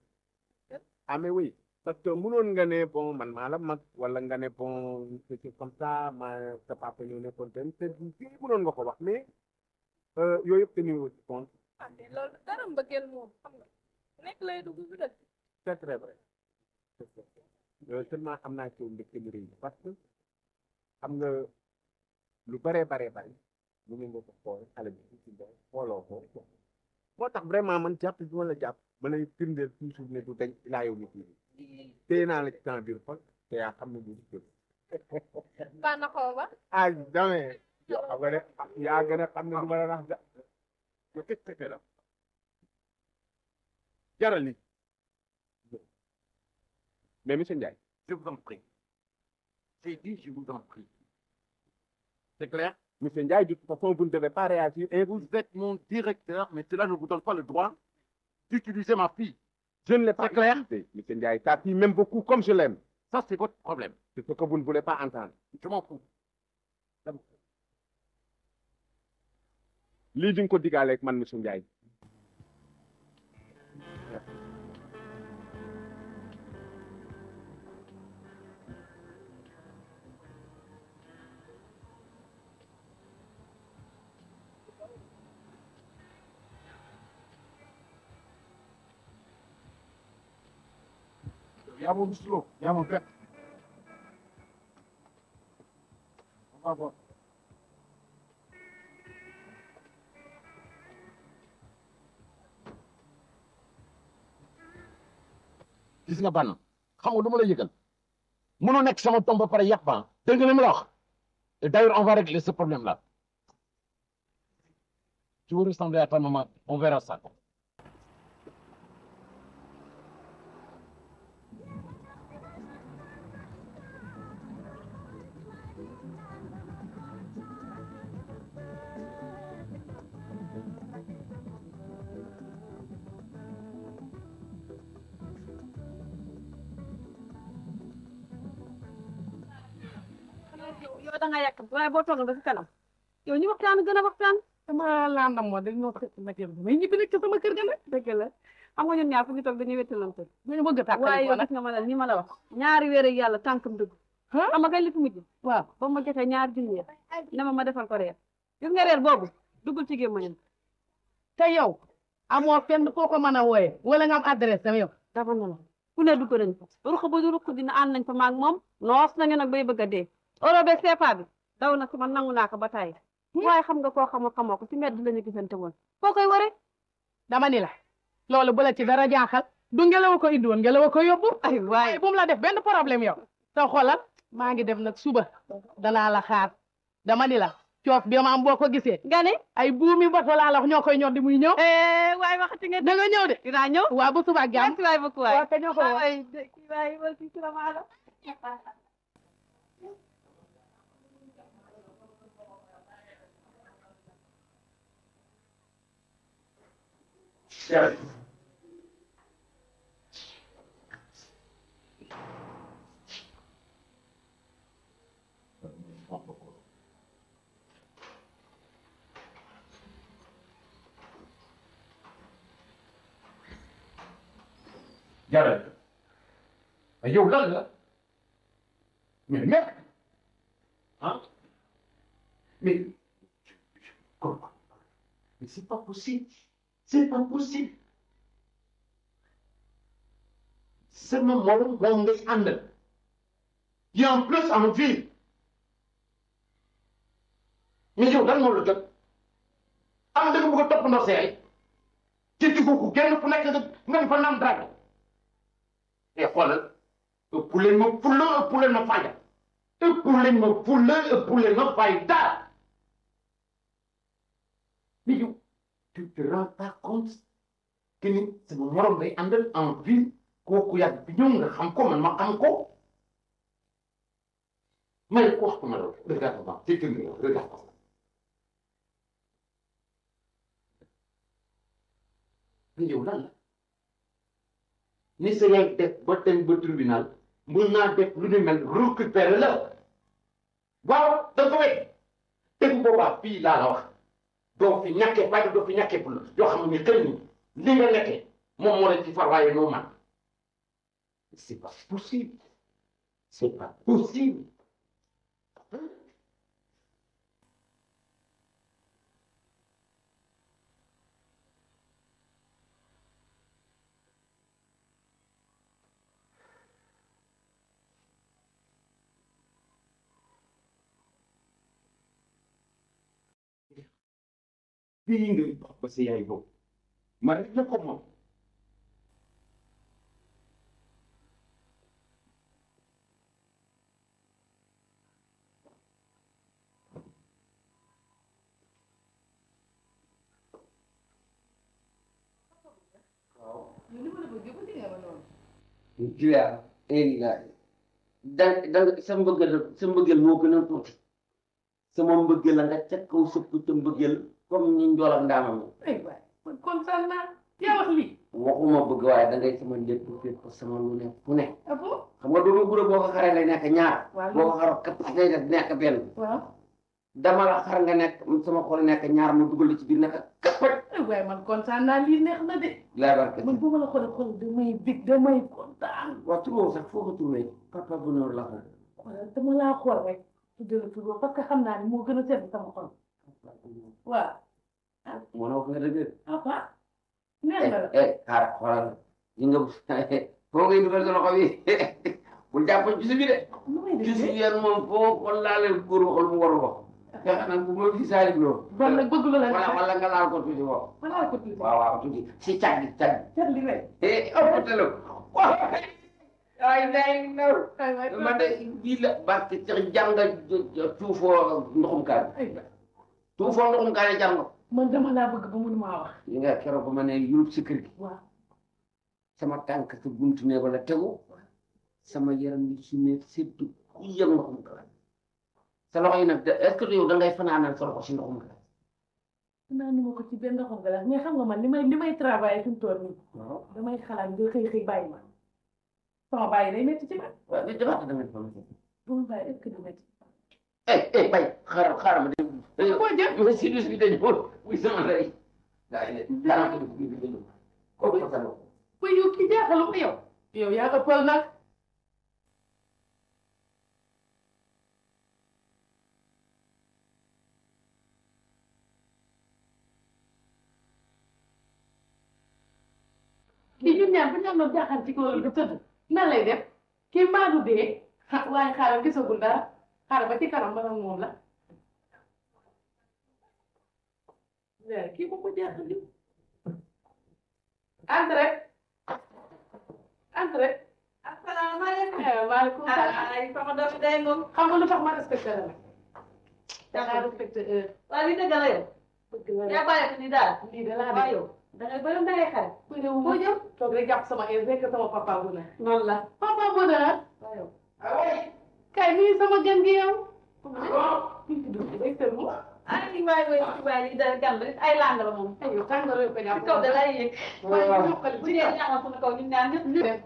ah mais oui parce que mënoon nga ne bon man maa la mag wala nga ne bon c'est comme ça ma sa papa ñoo nekkoon ten te fii mënoon nga ko wax mais yooyu yëpp tenir aussi compte ah mais loolu dara mbëggeel moom xam nga nekk lay dugg bi dëgg c'est très vrai seulement am naa ci mbégte mu rëy parce que xam nga lu bëree baree bëri lu mu nga ko xool xale bi ci doon xooloo ko moo tax vraiment man jàpp bi ma la jàpp ma lay firndeel toujours ne du dañ laa yow nit ñi téye naa la ci temps biir xol te yaa xam ne du jël baax na xoo ba ah damay yow xam nga ne yaa gën a xam ne du ma la rax da yo tëj tëj la jaral ni mais monsieur Ndiaye je vous en prie j'ai dit je vous en prie c'est clair. Monsieur Ndiaye, de toute façon, vous ne devez pas réagir. Et vous êtes mon directeur, mais cela ne vous donne pas le droit d'utiliser ma fille. Je ne l'ai pas clair. utilisé, monsieur Ndiaye. Ta fille m'aime beaucoup comme je l'aime. Ça, c'est votre problème. C'est ce que vous ne voulez pas entendre. Je m'en fous. lii di nga ko digaale ak man monsieur Ndiaye. yaa moom slow yaa moom fekk gis nga ban xam nga lu ma la yëgal mënoo nekk sama tomb ba pare yàq ba dégg nga li ma la wax et d'ailleurs on va régler ce problème là tu veux ressembler à ta maman on verra ça. yow da nga yàq waaye boo toogal ba si kanam yow ñu waxtaan gën a waxtaan dama laandam moo dañ ñoo fekk ma kër may ñibbi nag ci sama kër ga nag dëgg la xam nga ñun ñaar fu ñu toog dañuy wettalante ñu bëgg a tàkkale waaye ko yow nag gis nga ma la ni ma la wax ñaari weer ak yàlla tànkam dëgg xam nga kañ li fi mujj waaw ba ma jotee ñaari junni ne ma defal ko reer gis nga reer boobu duggul ci gémmañam te yow amoo fenn foo ko mën a wooye wala nga am adresse tam yow dama ne la ku ne dugg nañ fa ruq ba du ruq dina ànd nañ fa maag moom noos nañu nag bay bëgg a dee euro be CFA bi daw na si man nangu naa ko ba tàyyi waaye xam nga koo xamoo ko ci mbedd lañu gisante woon foo koy waree dama ni la loolu bu la ci dara jaaxal du ngelaw ko indi woon ngelaw ko yóbbu ay waaye bu mu la def benn problème yow te xoolal maa ngi dem nag suba danaa la xaar dama ni la coof bi ma am boo ko gisee nga ne ay buumi bato laa la wax ñoo koy ñor di muy ñëw waaye waxati nga da nga ñëw de dinaa ñëw waaw bu suba ak jàmm merci waay beaucoup waay waaw te ñoo ko wax waay kii waay wal ci la maa la Jaral mais yow lan la mais mec ah mais comment mais c'est pas possible sama morom moom ngay àndal y en plus en ville mais yow lan moo la jot am da nga bëgg a topp ndox ay ci dugg genn fu nekk nga fa naan drague et xoolal ëpp leen ma fulla ëpp leen ma fayda ëpp leen ma fulla ëpp leen ma fayda mais yow tu te rends pas compte que ni sama morom lay àndal en ville kooku yàgg bi ñëw nga xam ko man ma xam ko may ko wax ko ma la regarde-moi c'est une regarde mais yow lan la ni sa yaay def ba dem ba tribunal mën naa def lu ñu mel récupérer la waaw da ko wet te bu boobaa fii laa la wax doo fi ñàkkee fayda doo fi ñàkkee pour la yoo xam ne xëy ni li nga nekkee moom moo la ci far waaye noo man c'est pas possible fii ngay dox ba sa yaay boobu ma rek la ko moom Julia da sa mbëggeel moo gën a tuuti sama mbëggeel la nga ca kaw sëpp te mbëggeel comme ni njool ak ndaama moom. aywa man kontaan naa yaa wax lii. waxuma bëgg waaye da ngay sama lépp fépp sama lu ne fu ne. ah bon xam nga doomu guro boo ko xaree lay nekk ñaar. waaw boo ko xaroo képp day def nekk benn. waaw dama la xar nga nekk sama xol nekk ñaar ma dugal ci biir nekk képp. waaye man kontaan naa lii neex na de. laa barke man bu ma la xoolee xool damay bég damay kontaan. waaw tur sax foo ko tourné papa bonheur la ko. xoolal dama laa xool rek tuddee la tur parce que xam naa ni moo gën a sedd sama xol waaw. moo na wax nga dëgg. ah neex na la. xaaral xoolal yi nga foo ngay dugal sa loxo bi bul jàpp ci bi de. ci si yéen moom foo ko laalee góor waxal mu waru wax. nga xam bu ma fi saali bi loolu. bon nag bëgg lu la wala nga laal ko tuuti woo. ma laal ko tuuti. waaw tuuti si cat bi. cat li rek. ëpp telo ay day naw ma de bii la barke ci jàng tuufoo ndoxum kaan tuufoo ndoxum kaan jàng man dama laa bëgg ba mënumaa wax. yi nga keroog ba ma ne yurub si kër gi waaw sama tànk sa buntu ne wala tegu sama yaram bi su ne surtout ku yëg ndoxum kaan sa loxo yi nag est-ce que yow da ngay fanaanal sa loxo si ndoxum kaan naa ni ma ko ci benn ndoxum kaan mais xam nga man li may travailler fi mu toll nii damay xalaat nga xëy bàyyi ma sama bàyyi day métti ci man. waaw mais dafa da nga fa métti. bu ma bàyyi est-ce que du métti. bay xaaral ma dem. boo jëm mais si dus bi dañu ko wuy sama lay. daa ko def bi dañu ko ko sa loxo. ba yow ki jaaxalu ko yow. yow yaa ko pël nag. kii ñun ñaar bu ñu amoon jaaxal ci kaw du tëdd nan lay def kii mbaa du dee waaye xaaral gisagul dara xaaral ba ci kanam ba nag moom la kii moom ko jaaxal li entre asalaamaaleykum. maaleykum salaam. ay sama doom bi day moom. xam nga lu tax ma respecté la nag. dangaa respecté heure. waaw lii dëgg la yow. dëgg la yaa bàyyi ko ni daal. lii de laa waaw yow. da ngay bëri ndayee xare. boo jëm toog rek jàpp sama air rek sama papa bu ne. noonu la. papa bu ne waaw yow. kay nuyu sama gan gi yow. ay waay da gan rek ay lang la moom aywa tàngoor yi ko jàpp kaw da lay yëg waaw bu dee ñaama suñu kaw ñun ñaar ñëpp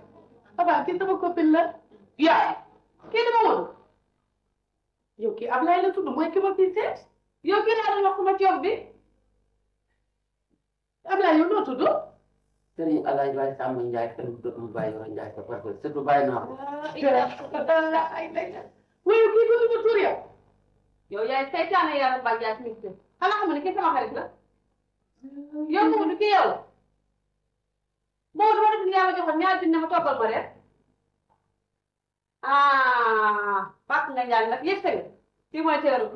papa kii sama copine la yaa kii dama woon yow kii Ablaye la tudd mooy ki ma fi seet yow kii laa doon wax sama coow bi Ablaye yow noo tudd Sëriñ Alaaji Baye Samba Ndiaye sëriñ bi mu bàyyi woon Ndiaye sa parce que surtout bàyyi naa ko. waaye kii du ma tur yow yow yaay saytaane yàlla ba jaay mi xanaa xam ne kii sama xarit la yow moom du kii yow boo dama def ni yàlla joxoon ñaar junne ma toggal ma reer fàtt nga njaay nag yëg nga fii mooy teeru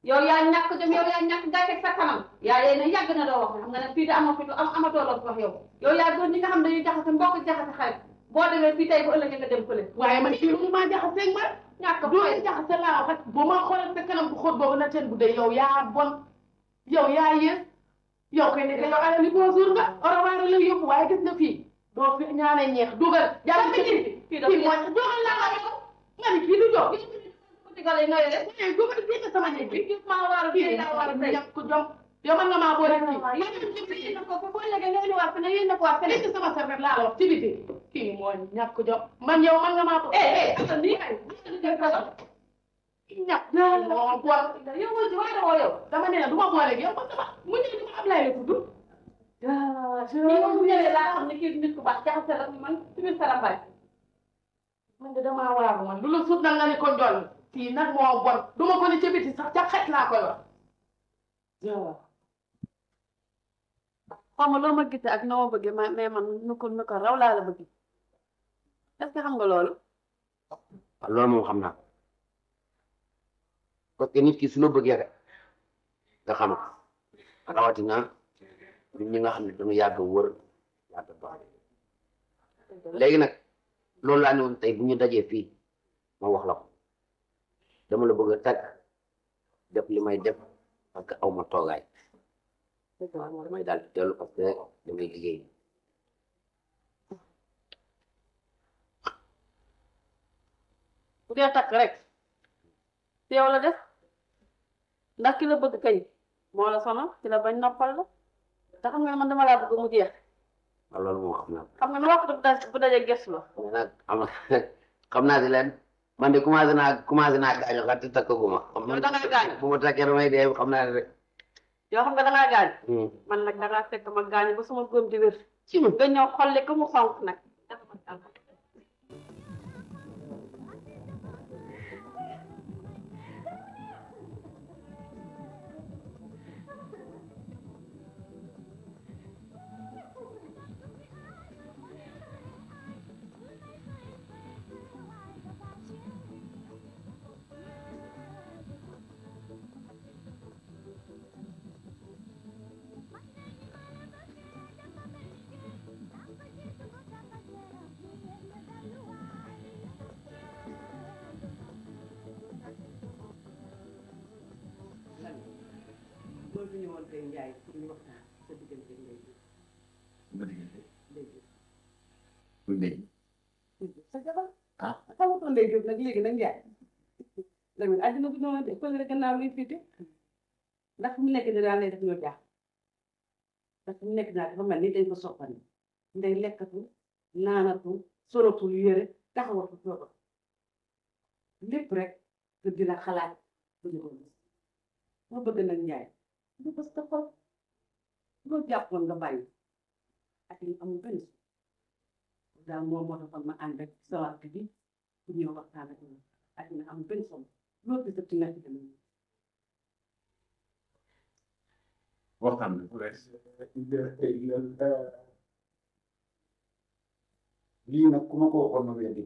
yow yaa ñàkk jom yow yaa ñàkk gàcce sa kanam yaa yee ne yàgg na doo wax xam nga ne fii de amatoo loo wax yow yow yaa doon ñi nga xam ne dañuy jaxase mbokk jaxase xarit boo demee fii tey bu ëllëgee nga dem fële waaye man kii lu maa jaxaseeg ma ñàkk doo jaxase laa wax boo ma xoolee sa kanam bu xóot boobu na teen bu dee yow yaa bon yow yaa yées yow kay ne yow alali bonjour nga orawaara la yóbbu waaye gis nga fii doo fi ñaanee ñeex dugal jàll ci fii mooy joxal laa la yow nga ni kii du jox digale nooy rek dugal fii sama néeg bi gis maa war a fii laa war a tey ñàkk jom yow man nga maa boole yéen ko boo léegi nga indi waat fene yéen ko waat fene ci sama serviette laa la wax ci biti kii mooy ñàkk jom man yow man nga maa boole ata nii ñàkk naa la boole yow mo ci waay dawoo yow dama ne la du ma boole yow man dama mu ñëw dama Ablaye la tudd nii moom bu ñëwee laa xam ne kii nit ku baax jaxase la man tamit sarambay man de damaa waaru man lu la sut nag nga ne ko njool kii nag moo bon du ma ko ni ci biti sax ca xet laa koy wax xaw ma loo ma gisee ak noo ma bëggee mais man nu ko raw laa la bëgg est-ce que xam nga loolu waaw loolu moom xam naa parce que nit ki su la bëggee rek nga xam ko rawatina ñun ñi nga xam ne dañu yàgg wër yàgg dox léegi nag loolu laa ne woon tey bu ñu dajee fii ma wax la ko dama la bëgg a tàgg def li may def parce que aw ma toogaay damay daal di dellu parce que damay liggéey bu dee takk rek te yow la def ndax ki la bëgg kañ moo la sonal ki la bañ noppal la te xam nga ne man dama laa bëgg mu jeex waaw loolu moom xam naa xam nga ne waxtu bu dajee gëstu la mais nag xam naa si leen man de commencé naa gaañu xar te takkaguma yow da ngaa gaañ bu ma takkee damay dee xam naa ne rek yow xam nga da ngaa gaañ man nag da ngaa fekk ma gaañ ba sama góom di wér ci nga ñëw xolle ko mu xonk nag loolu ñu woon tey Ndiaye pour ñu waxtaan sa diggante Ndeye Diop. ma diggante. Ndeye Diop. lu ndey. sa jabar. ah xamutoon Ndeye Diop nag léegi nag Ndiaye. Lamine àddina bu noonu de pël rek gannaaw luy fiite ndax mu nekk nii daal lay def ñoo jaax ndax mu nekk daal dafa mel ni dañ ko soppandi ndey lekkatul naanatul sorotul yére taxawatul toogal lépp rek te di la xalaat bu ñu ko gis ma bëgg nag Ndiaye lu bës ta xol loo jàppoon nga bàyyi ak li amul benn su daal moom moo taxoon ma ànd ak sawar bi pour ñëw waxtaan ak ñoom ak ñu amul benn solo loolu gis ci nekk dama waxtaan bi bu rees. lii nag ku ma ko waxoon ma weddi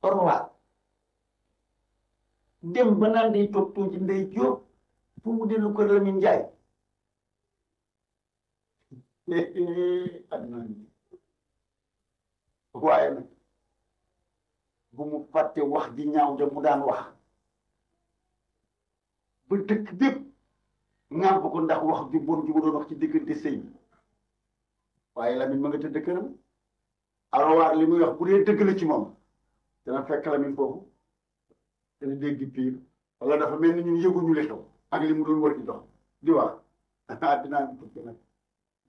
orwaat dem ba naan day toog tuuti Ndey Jóob fu mu dellu kër Lamin Njaay aduna ni waaye nag bu mu fàtte wax ji ñaaw ja mu daan wax ba dëkk bépp ŋàmp ko ndax wax ju bon ju mu doon wax ci diggante sëy bi waaye Lamin ma nga tëdd këram arawaar li muy wax bu dee dëgg la ci moom dana fekk Lamin foofu dana dégg piir wala dafa mel ni ñun yëguñu li xew ak li mu doon war di dox di wax dinaa ni ko nag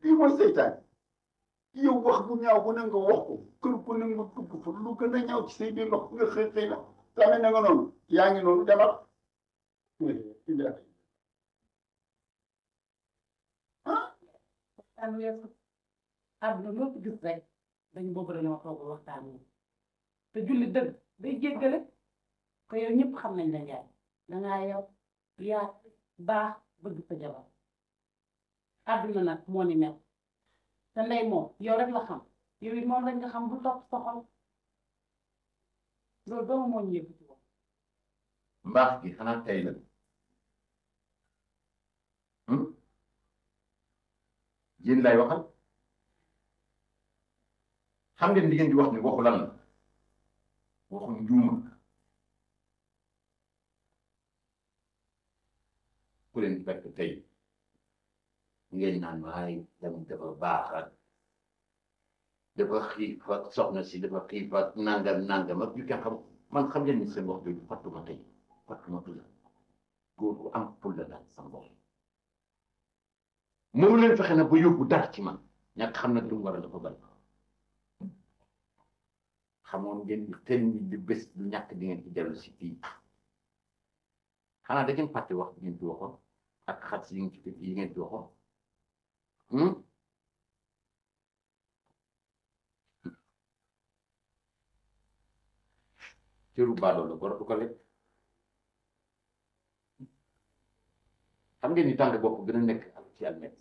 lii mooy seytaan yow wax bu ñaaw bu ne nga wax ko kër bu ne nga dugg fa lu gën a ñaaw ci say biir ndox nga xëy xëy na tamit na nga noonu yaa ngi noonu demal waxtaan weesu àdduna loo ci gis rek dañu boobu dañoo toog waxtaan wi te julli dëgg day jéggale te yow ñëpp xam nañ la njaay dangaa yow yaat baax bëgg sa jabar àdduna nag moo ni mel te ndey moom yow rek la xam yow it moom rek nga xam bu topp sa xol loolu doomu moo ñu yëg ci woon mbaax gi xanaa tey la yéen lay waxal xam ngeen li ngeen di wax ni waxu lan la waxu njuuma ku leen fekk tey ngeen naan waay tamit dafa baax ak dafa xiif ak soxna si dafa xiif ak nangam ak yu kenn xam man xam ngeen ni seen wax jooju fàttuma tey fàttuma tudd góor bu am fulla la sama bopp mënu leen fexe na ba yóbbu dara ci man ñàkk xam nag lu mu war a dafa bari xamoon ngeen ni ten di bés du ñàkk di ngeen ci dellu si fii xanaa da ngeen fàtte wax bi ngeen ci waxoon ak xat yi ngeen ci waxoon cëru baadoo la gor du ko lekk xam ngeen ni tànk bopp gën a nekk ak ci almet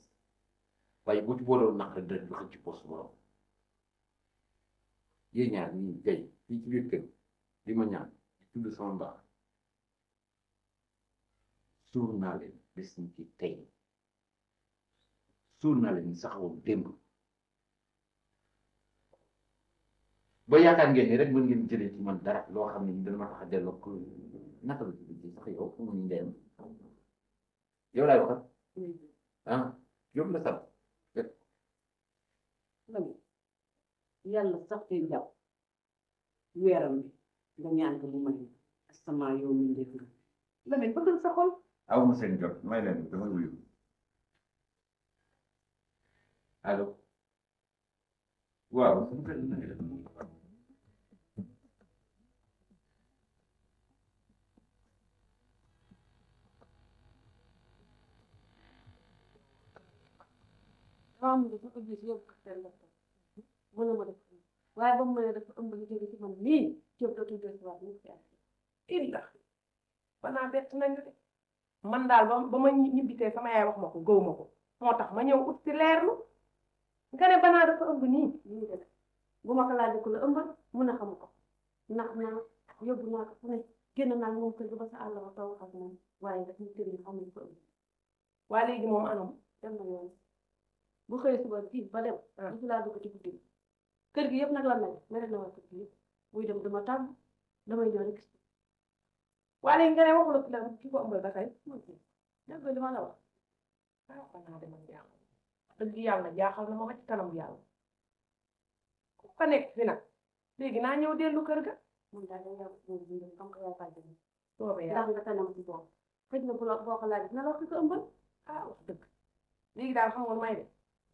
waaye bu ci booloo naqare dara du xëcc ci poos borom yéen ñaar ñii gay fii ci biir kër di ma ñaan di tudd sama mbaax suur naa leen bés ni ci tey suur naa leen ni saxawoon démb ba yaakaar ngeen ni rek mën ngeen jëlee ci man dara loo xam ne ni dana ma tax a delloo ko naka la ci sax yow fu mu ñu ndeyam yow laay waxat ah yow la sax yàlla sax te jàpp weeram bi nga ñaan ko mu may sama yow mi ndéef nga Lamine bëggal sa xol aw ma seen jot may leen dama wuyu allo waaw waaw dafa obligé yóbbu ko seen docteur mën na ma def waaye ba mu mënee dafa ëmb lu jóge ci man nii Diop dootul des waat ñu fi illa banaa bett nañu de man daal ba ma ñibbitee sama yaay wax ma ko gëw ma ko moo tax ma ñëw ut si leerlu nga ne banaa dafa ëmb nii nii de bu ma ko laajee ku la ëmbal mun a xamu ko ndax naa yóbbu naa ko fu ne génn naa moom kër gi ba sa àll ba taw ak moom waaye daf ñu tëdd xamuñ ko ëmb waa léegi moom anam dem na yoon bu xëyee suba fii ba dem du laa dugg ci guddi kër gi yëpp nag la mel mere na waa kër gi yëpp buy dem dama tàgg damay ñëw rek waa léegi nga ne waxu la ki ko ëmbal ba tey dégg li ma la wax kon naa demal jaaxal dëgg yàlla jaaxal na ma ba ci kanam yàlla ku ko nekk fi nag léegi naa ñëw dellu kër ga mun daal day yàlla suñu dundal comme que yaa fàtte ni soobee ndax yàlla nga tanam ci boobu xëj na bu la boo ko laajee dina la wax ki ko ëmbal wax dëgg léegi daal xam nga may de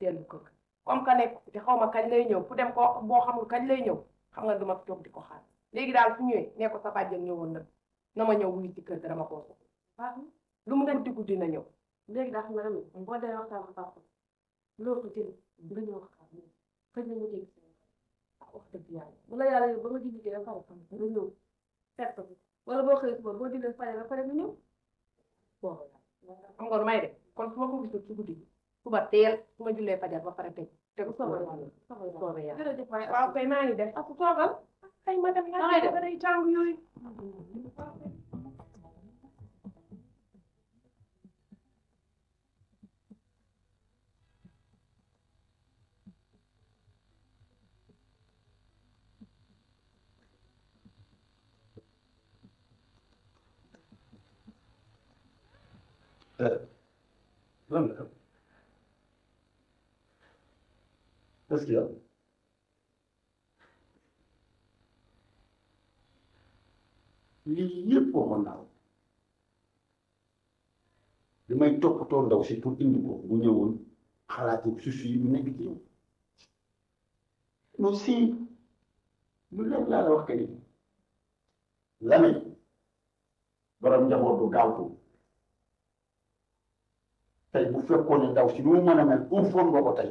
dellu kër ga comme que nekk te xaw ma kañ lay ñëw fu dem ko boo xamul kañ lay ñëw xam nga duma toog di ko xaar léegi daal fu ñëwee nee ko sa bàjjen ñëwoon nag na ma ñëw wuyu ci kër ga dama koo soxla lu mu guddi guddi na ñëw léegi daal xam nga dama boo dee waxtaan ak papa loo ko jël nga ñëw waxtaan xëj na mu dégg wax dëgg yàlla bu la yàlla yow ba nga ji liggéey ba pare nga ñëw fekk ko wala boo xëyee suba boo dilee pare ba pare nga ñëw xam nga lu may de kon su ma ko gisul ci guddi gi suba teel su ma jullee fajar ba pare teg tegu soobee yàlla jërëjëf waay waaw kay maa ngi def ak toogal kay ma dem laa def day tàng yooyu lan la est-ce que lii yëpp waxoon naa ko damay toppatoo ndaw si pour indi ko bu ñëwoon xalaat yi suuf yi mu nekk ci yow non si lu leen laa la wax kay Lamine borom njaboot du gaawtu tey bu fekkoon ne ndaw si lu mu mën a mel uufoon nga ko tey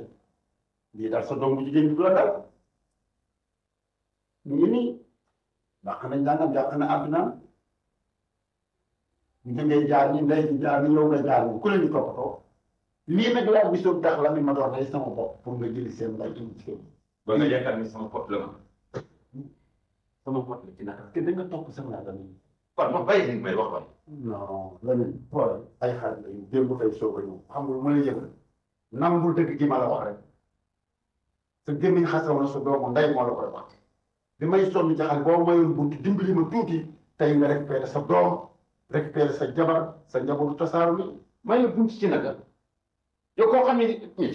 lii daal sa doom bu jigéen bi du la dal mu ngi nii dàq na jàngam dàq na àdduna ñu ngay jaar ni ndey di jaar ni yow nga jaar ni ku leen di toppatoo lii nag laa gisoon tax la mi ma doon rey sama bopp pour nga jëli seen mbay indi ci kër ba nga yaakaar ni sama pot la ma. sama pot la ci naka parce que da nga topp sama la mi kon ma bàyyi li may wax waay. non Lamine xool ay xarit lañu démb tey soog a ñëw xam nga lu ma la yëgal nangul dëgg gi ma la wax rek sa gémmiñ xasaw na sa doomu ndey moo la koy wax bi may sonn ci xale boo mayoon buntu dimbali ma tuuti tey nga récupéré sa doom récupéré sa jabar sa njabootu tasaaru mi may la buntu ci naka yow koo xam ne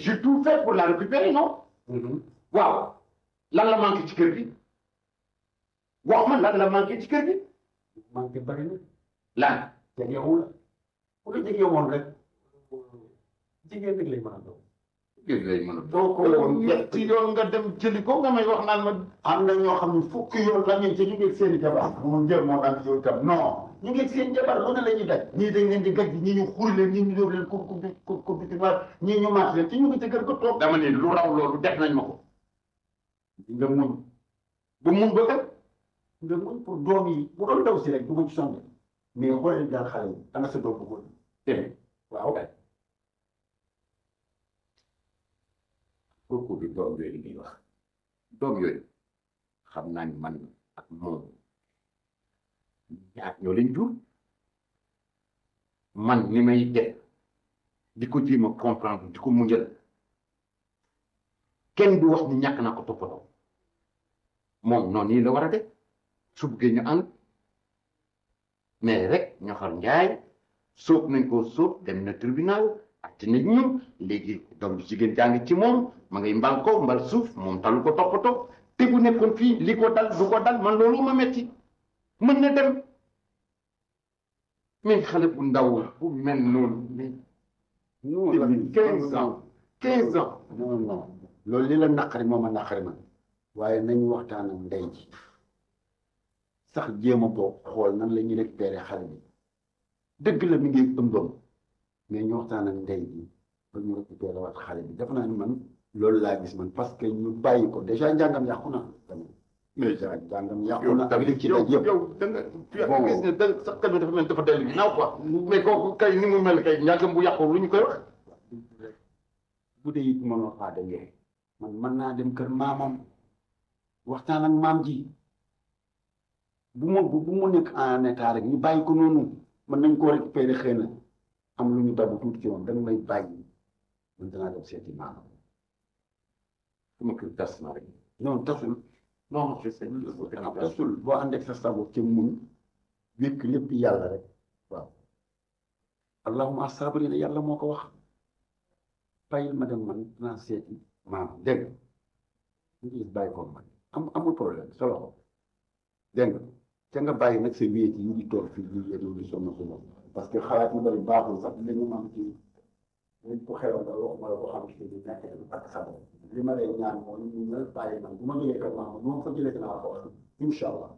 j'ai tout fait pour la récupérer non. waaw lan la manqué ci kër gi wax ma lan la manqué ci kër gi. manqué bari na. lan. jegewul bu la jegewoon rek jigéen rek lay mën a doon. jigéen lay mën a doon. doo ko woon ñetti yoon nga dem jëli ko nga may wax naan ma am na ñoo xam ne fukki yoon la ñu ci ñu ngi seen i jabar moom njër moo daan yow itam non ñu ngi seen jabar lu ne la ñuy daj ñii dañ leen di gaj ñii ñu xuri leen ñii ñu yóbbu leen ko bitinoir ñii ñu maat leen ci ñu ngi ci kër ga toog. dama ne lu raw loolu def nañ ma ko. nga muñ ba muñ ba kat nga muñ pour doom yi bu doon daw si rek du ma ci sonn mais xoolal daal xale yi ana sa doom bu góor dégg waaw kooku bi doom yooyu ñuy wax doom yooyu xam naa ni man ak moom ñaar ñoo leen jur man li may def di ko jéem a comprendre di ko muñal kenn du wax ni ñàkk naa ko toppatoo moom noonu nii la war a def su buggee ñu ànd mais rek ñoo xam njaay sóob nañ ko sóob dem na tribunal atti nañ ñu léegi doom bi jigéen jàng ci moom ma ngay mbal ko mbal suuf moom talu ko toppatoo te bu nekkoon fii li ko dal du ko dal man loolu ma metti mën na dem mais xale bu ndaw bu mel noonu mais non 15 ans 15 ans non non loolu li la naqari moom a naqari man waaye nañu waxtaan ak ndey ji sax jéem a bokk xool nan la ñuy récupérer xale bi dëgg la mi ngi ëmbam mais ñu waxtaan ak ndey ji ba ñu récupérer waat xale bi def naa ni man loolu laa gis man parce que ñu bàyyi ko déjà njàngam yàqu na tamit mais njàngam yàqu na ak li ci daj yëpp yow da nga gis ne da sax kat bi dafa mel dafa dellu ginnaaw quoi mais kooku kay ni mu mel kay njàngam bu yàqu lu ñu koy wax bu dee it mënoo faa dem yee man mën naa dem kër maamam waxtaan ak maam ji bu mu nekk en état rek ñu bàyyi ko noonu mën nañ koo récupérer xëy na am lu ñu dabu tuuti ci moom da nga may bàyyi man danaa dem seeti maamam sama kër tas na rek non tasul non je sais tasul boo ànd ak sa sago ca muñ wékk lépp yàlla rek waaw allahumma sabrina yàlla moo ko wax bàyyil ma dem man dinaa seeti maamam dégg nga ñu gis bàyyi ko man amul problème sa loxo dégg nga te nga bàyyi nag sa wéet yi di toog fii di yéen di sonn ko moom parce que xalaat yu bari baaxul sax dañu am ci dañ ko xewal nga wax ma la ko xam ci di nekk ak sa bopp li ma lay ñaan mooy ñu mel bàyyi man bu ma jógee kër maam bu ma fa jëlee dinaa ko wax incha allah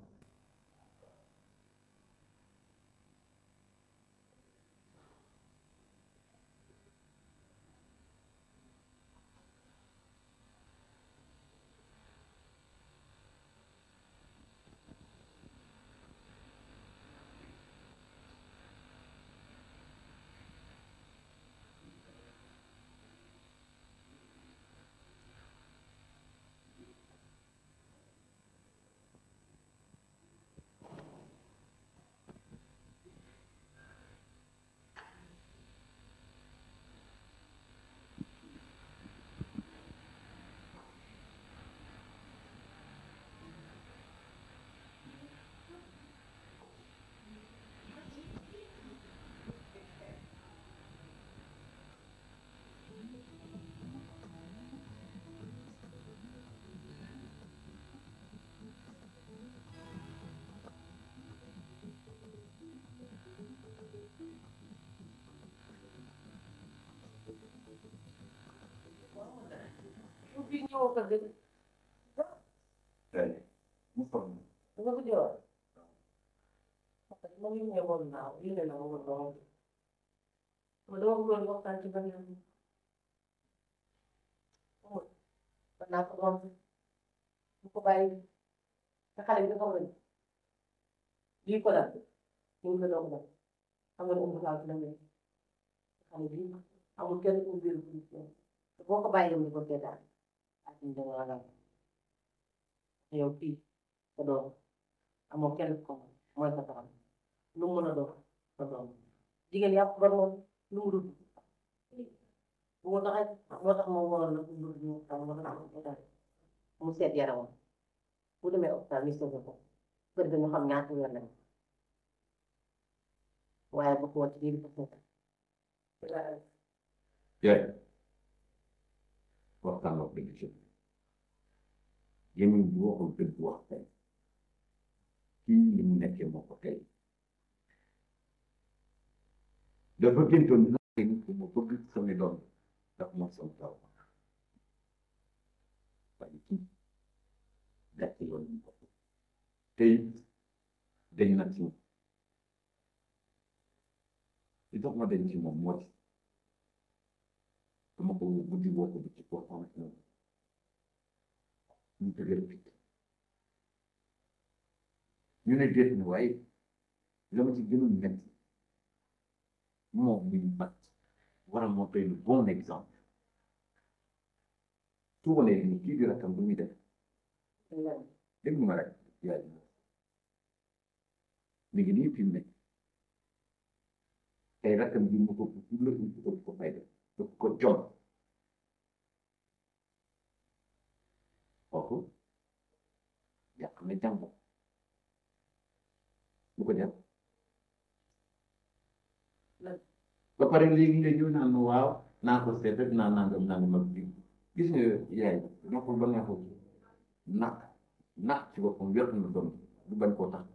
ñëwoo kër gi. mu sonn. nga ko jox. moom ñu ñëwoon naaw lii la ma woon doon. ma dama bëggoon waxtaan ci benn man naa ko doon bu ko bàyyi te xale bi dafa mën lii ko dal ñu ngi ko doon dal xam nga ne ëmb laa dina mel xale bi amul kenn ku biir bu te boo ko bàyyee mu ko daal ak ñu dana ragal yow fii sa doom amoo kenn ko mooy sa taxam lu mu mën a doon sa doom jigéen yàpp ba moom lu mu dul moo tax moo waroon na ñu xam nga mu seet yaramam bu demee hôpital ñu seet ko kër ga ñu xam ñaata weer lañ waaye bu ko wàcc lii di ko seet yaay waxtaan wax dëgg ci yéen bu waxul dëgg wax tey kii li mu nekkee moo ko tey dafa gëntoon naa ni ko ma bëgg sama doom ndax moom sama taw waaye kii gàcce yoon tey dañ na ci li tax ma dañ ci moom moo ci dama ko guddi woo ko ci ko xam ne ñu dëgër fit ñu ne déet ni waaye la ma ci gënoon metti moom muy mat war a montrer le bon exemple su wanee ni kii di rakkam bu muy def dégg ma rek yaay mi ngi nii fi mu nekk tey rakkam bi mu ko ëpp ko fay def ëpp ko jom kooku yàq na jàng bu ko def ba pare léegi nga ñëw naan waaw naa ko seet rek naa nangam naa ne mag bi gis nga yaay nekkul ba nekkul nax ci boppam yor na doom du bañ koo tax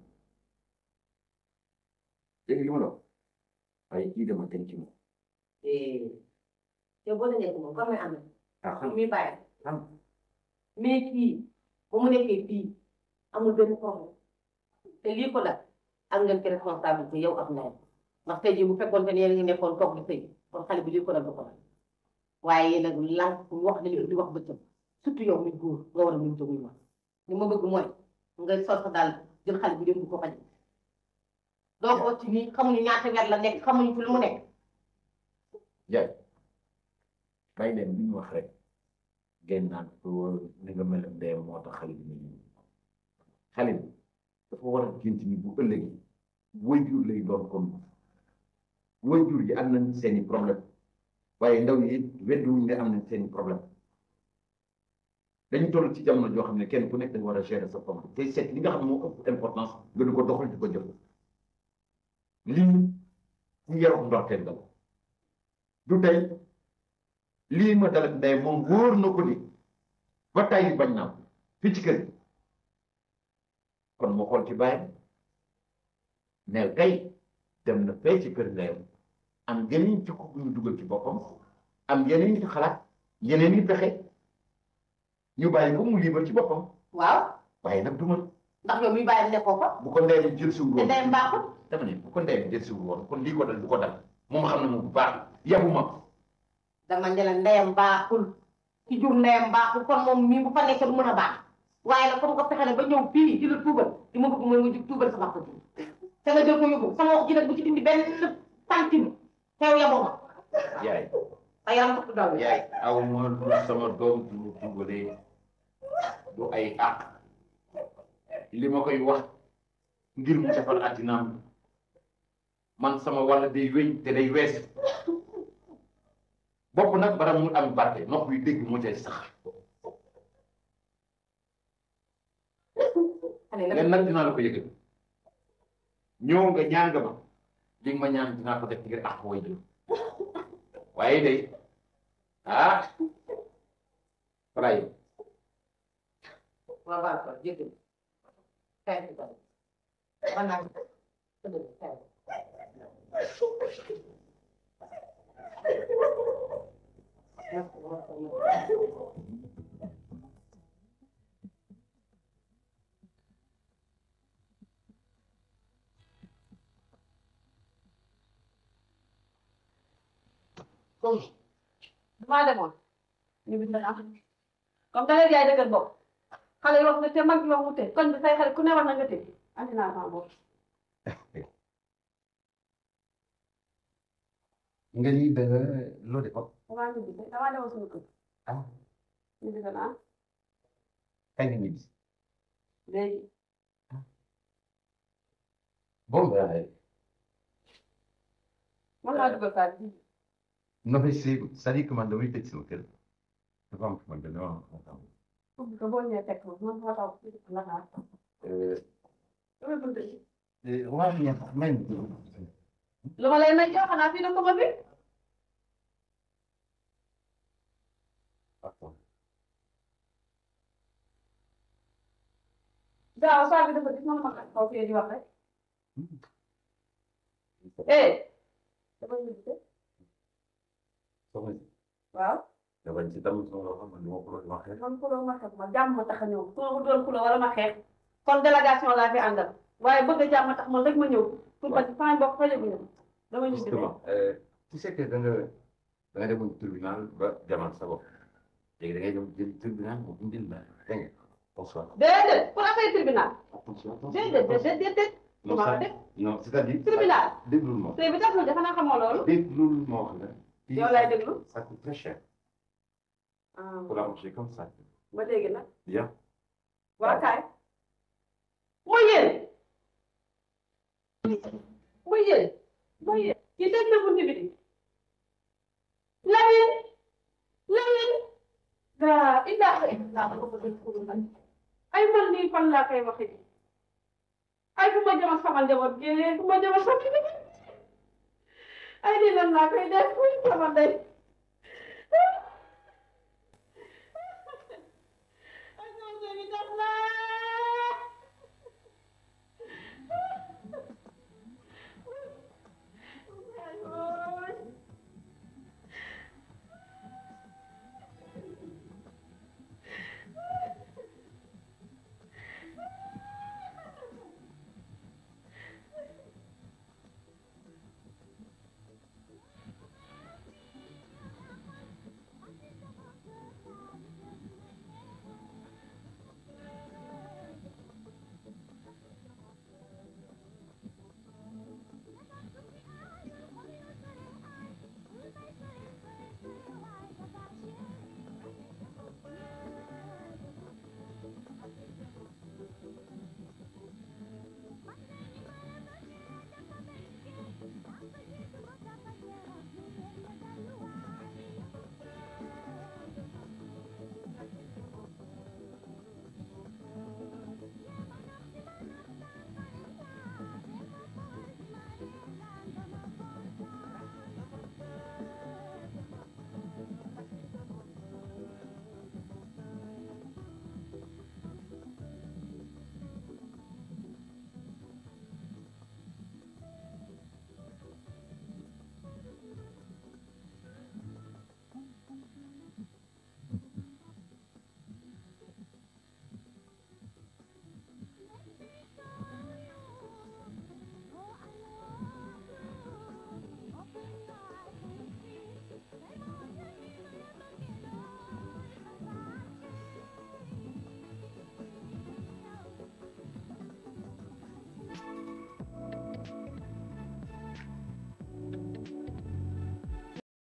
dégg li ma la wax waaye kii dama tënk ci moom. yow boo demee ci moom comme am ah xam muy bàyyi mais kii ba mu nekkee fii amul benn problème te lii ko la am ngeen ci responsabilité yow ak ndeyam ndax tey jii bu fekkoon te ne yéen a ngi nekkoon toog di sëy kon xale bi lii ko la du ko la waaye nag lànk wax na li di wax bëccëg surtout yow mi góor nga war a mun jóg ma li ma bëgg mooy nga sol sa daal jël xale bi dem di ko faj doo ko ci nii xamuñu ñaata weer la nekk xamuñu fi lu mu nekk. Jaay bàyyi leen li ñu wax rek génn naan ni nga mel ndeyam moo tax xale bi ñu xale bi dafa war a gént ni bu ëllëgee waajur lay doon comme waajur yi am nañ seeni problème waaye ndaw yi wedduwuñ ne am nañ seeni problème dañu toll ci jamono joo xam ne kenn ku nekk da nga war a gérer sa problème te seet li nga xam ne moo ëpp importance nga di ko doxal di ko jëf lii ñu yaroon ndorteel la du tey lii ma dal ak ndey moom wóor na ko ni ba tey bañ naa fii ci kër kon moo xool ci bàyyi ne tey dem na fay ci kër ndeyam am yeneen ci ko ñu dugal ci boppam am yeneen ci xalaat yeneen yi pexe ñu bàyyi ko mu libre ci boppam. waaw waaye nag du ma. ndax yow mi bàyyi nekkoo fa. bu ko ndeyam jël si woon. te ndeyam baaxul. dama ne bu ko ndeyam jël si woon kon lii ko dal du ko dal moom xam ne moom bu baax yabu ma. dama ne la ndeyam baaxul ci jur ndeyam baaxul kon moom mii bu fa nekkee du mën a baax waaye nag comme ko fexe ne ba ñëw fii di la tuubal li ma bëgg mooy nga jug tuubal sama ko te nga jël ko yóbbu sama wax ji nag bu ci dindi benn centime teew yaboo ma. yaay. te yaram ko daw. yaay aw ma sama doom du tuubalee du ay àq li ma koy wax ngir mu defal àddinaam man sama wàll day wéy te day wees bopp nag bara mu am barke nopp yu dégg mu cay sax leen nag dinaa la ko yëgal ñëw nga ñaan nga ma li nga ma ñaan dinaa ko def ngir àq way jur waaye day ah voilà yow waaw waaw waaw jërëjëf kay bi daal man naa kay damaa demoon ñu bind naa comme da ngay jaay dëgër bopp xale yi wax nga te mag yi wax mu te kon bi say xale ku ne war na nga te andi naa sama bopp nga ni da nga loo de ko damaa ñu bind damaa demoon suñu kër ñu bind naa kañ nga ñibbi léegi bon ben mën naa dugal saa bi non mais c'est-à-dire que man damay tëj sama kër dafa am man benn ubbi ko boo ñëwee teg ko man moo tax la xaar damay bëgg waa ñeent men lu ma lay may jox xanaa fii dama ko fi daaw saa bi dafa gis man ma xaw fii di wax rek damay ñibbi soxna si waaw dafa ci tam sama xam man duma ko doon waxee man ku ma xeex ma jàmm ma tax a ñëw su ma ko doon ku la wala ma xeex kon délégation laa fi àndal waaye bëgg a jàmm tax man rek ma ñëw pour ba ci fay mbokk fa yëgu ñëw damay ñibbi justement tu sais que da nga demoon tribunal ba jamal sa bopp léegi da ngay dem jël tribunal mu indil la dégg nga bonsoir déedéet pour affaire tribunal déedéet non non c'est-à-dire tribunal déglul ma tey bi tax na defe naa xamoo loolu déglul ma wax la yow lay déglu ça coûte très cher pour la manger comme ça ba léegi nag bien waa kaay mooy yéen kii tëj na buntu bi di Lamine daa illaa ay man nii fan laa koy waxee ji ay fu ma jëm ak sama njaboot gi fu ma jëm ak sama ay lii lan laa koy def sama ndey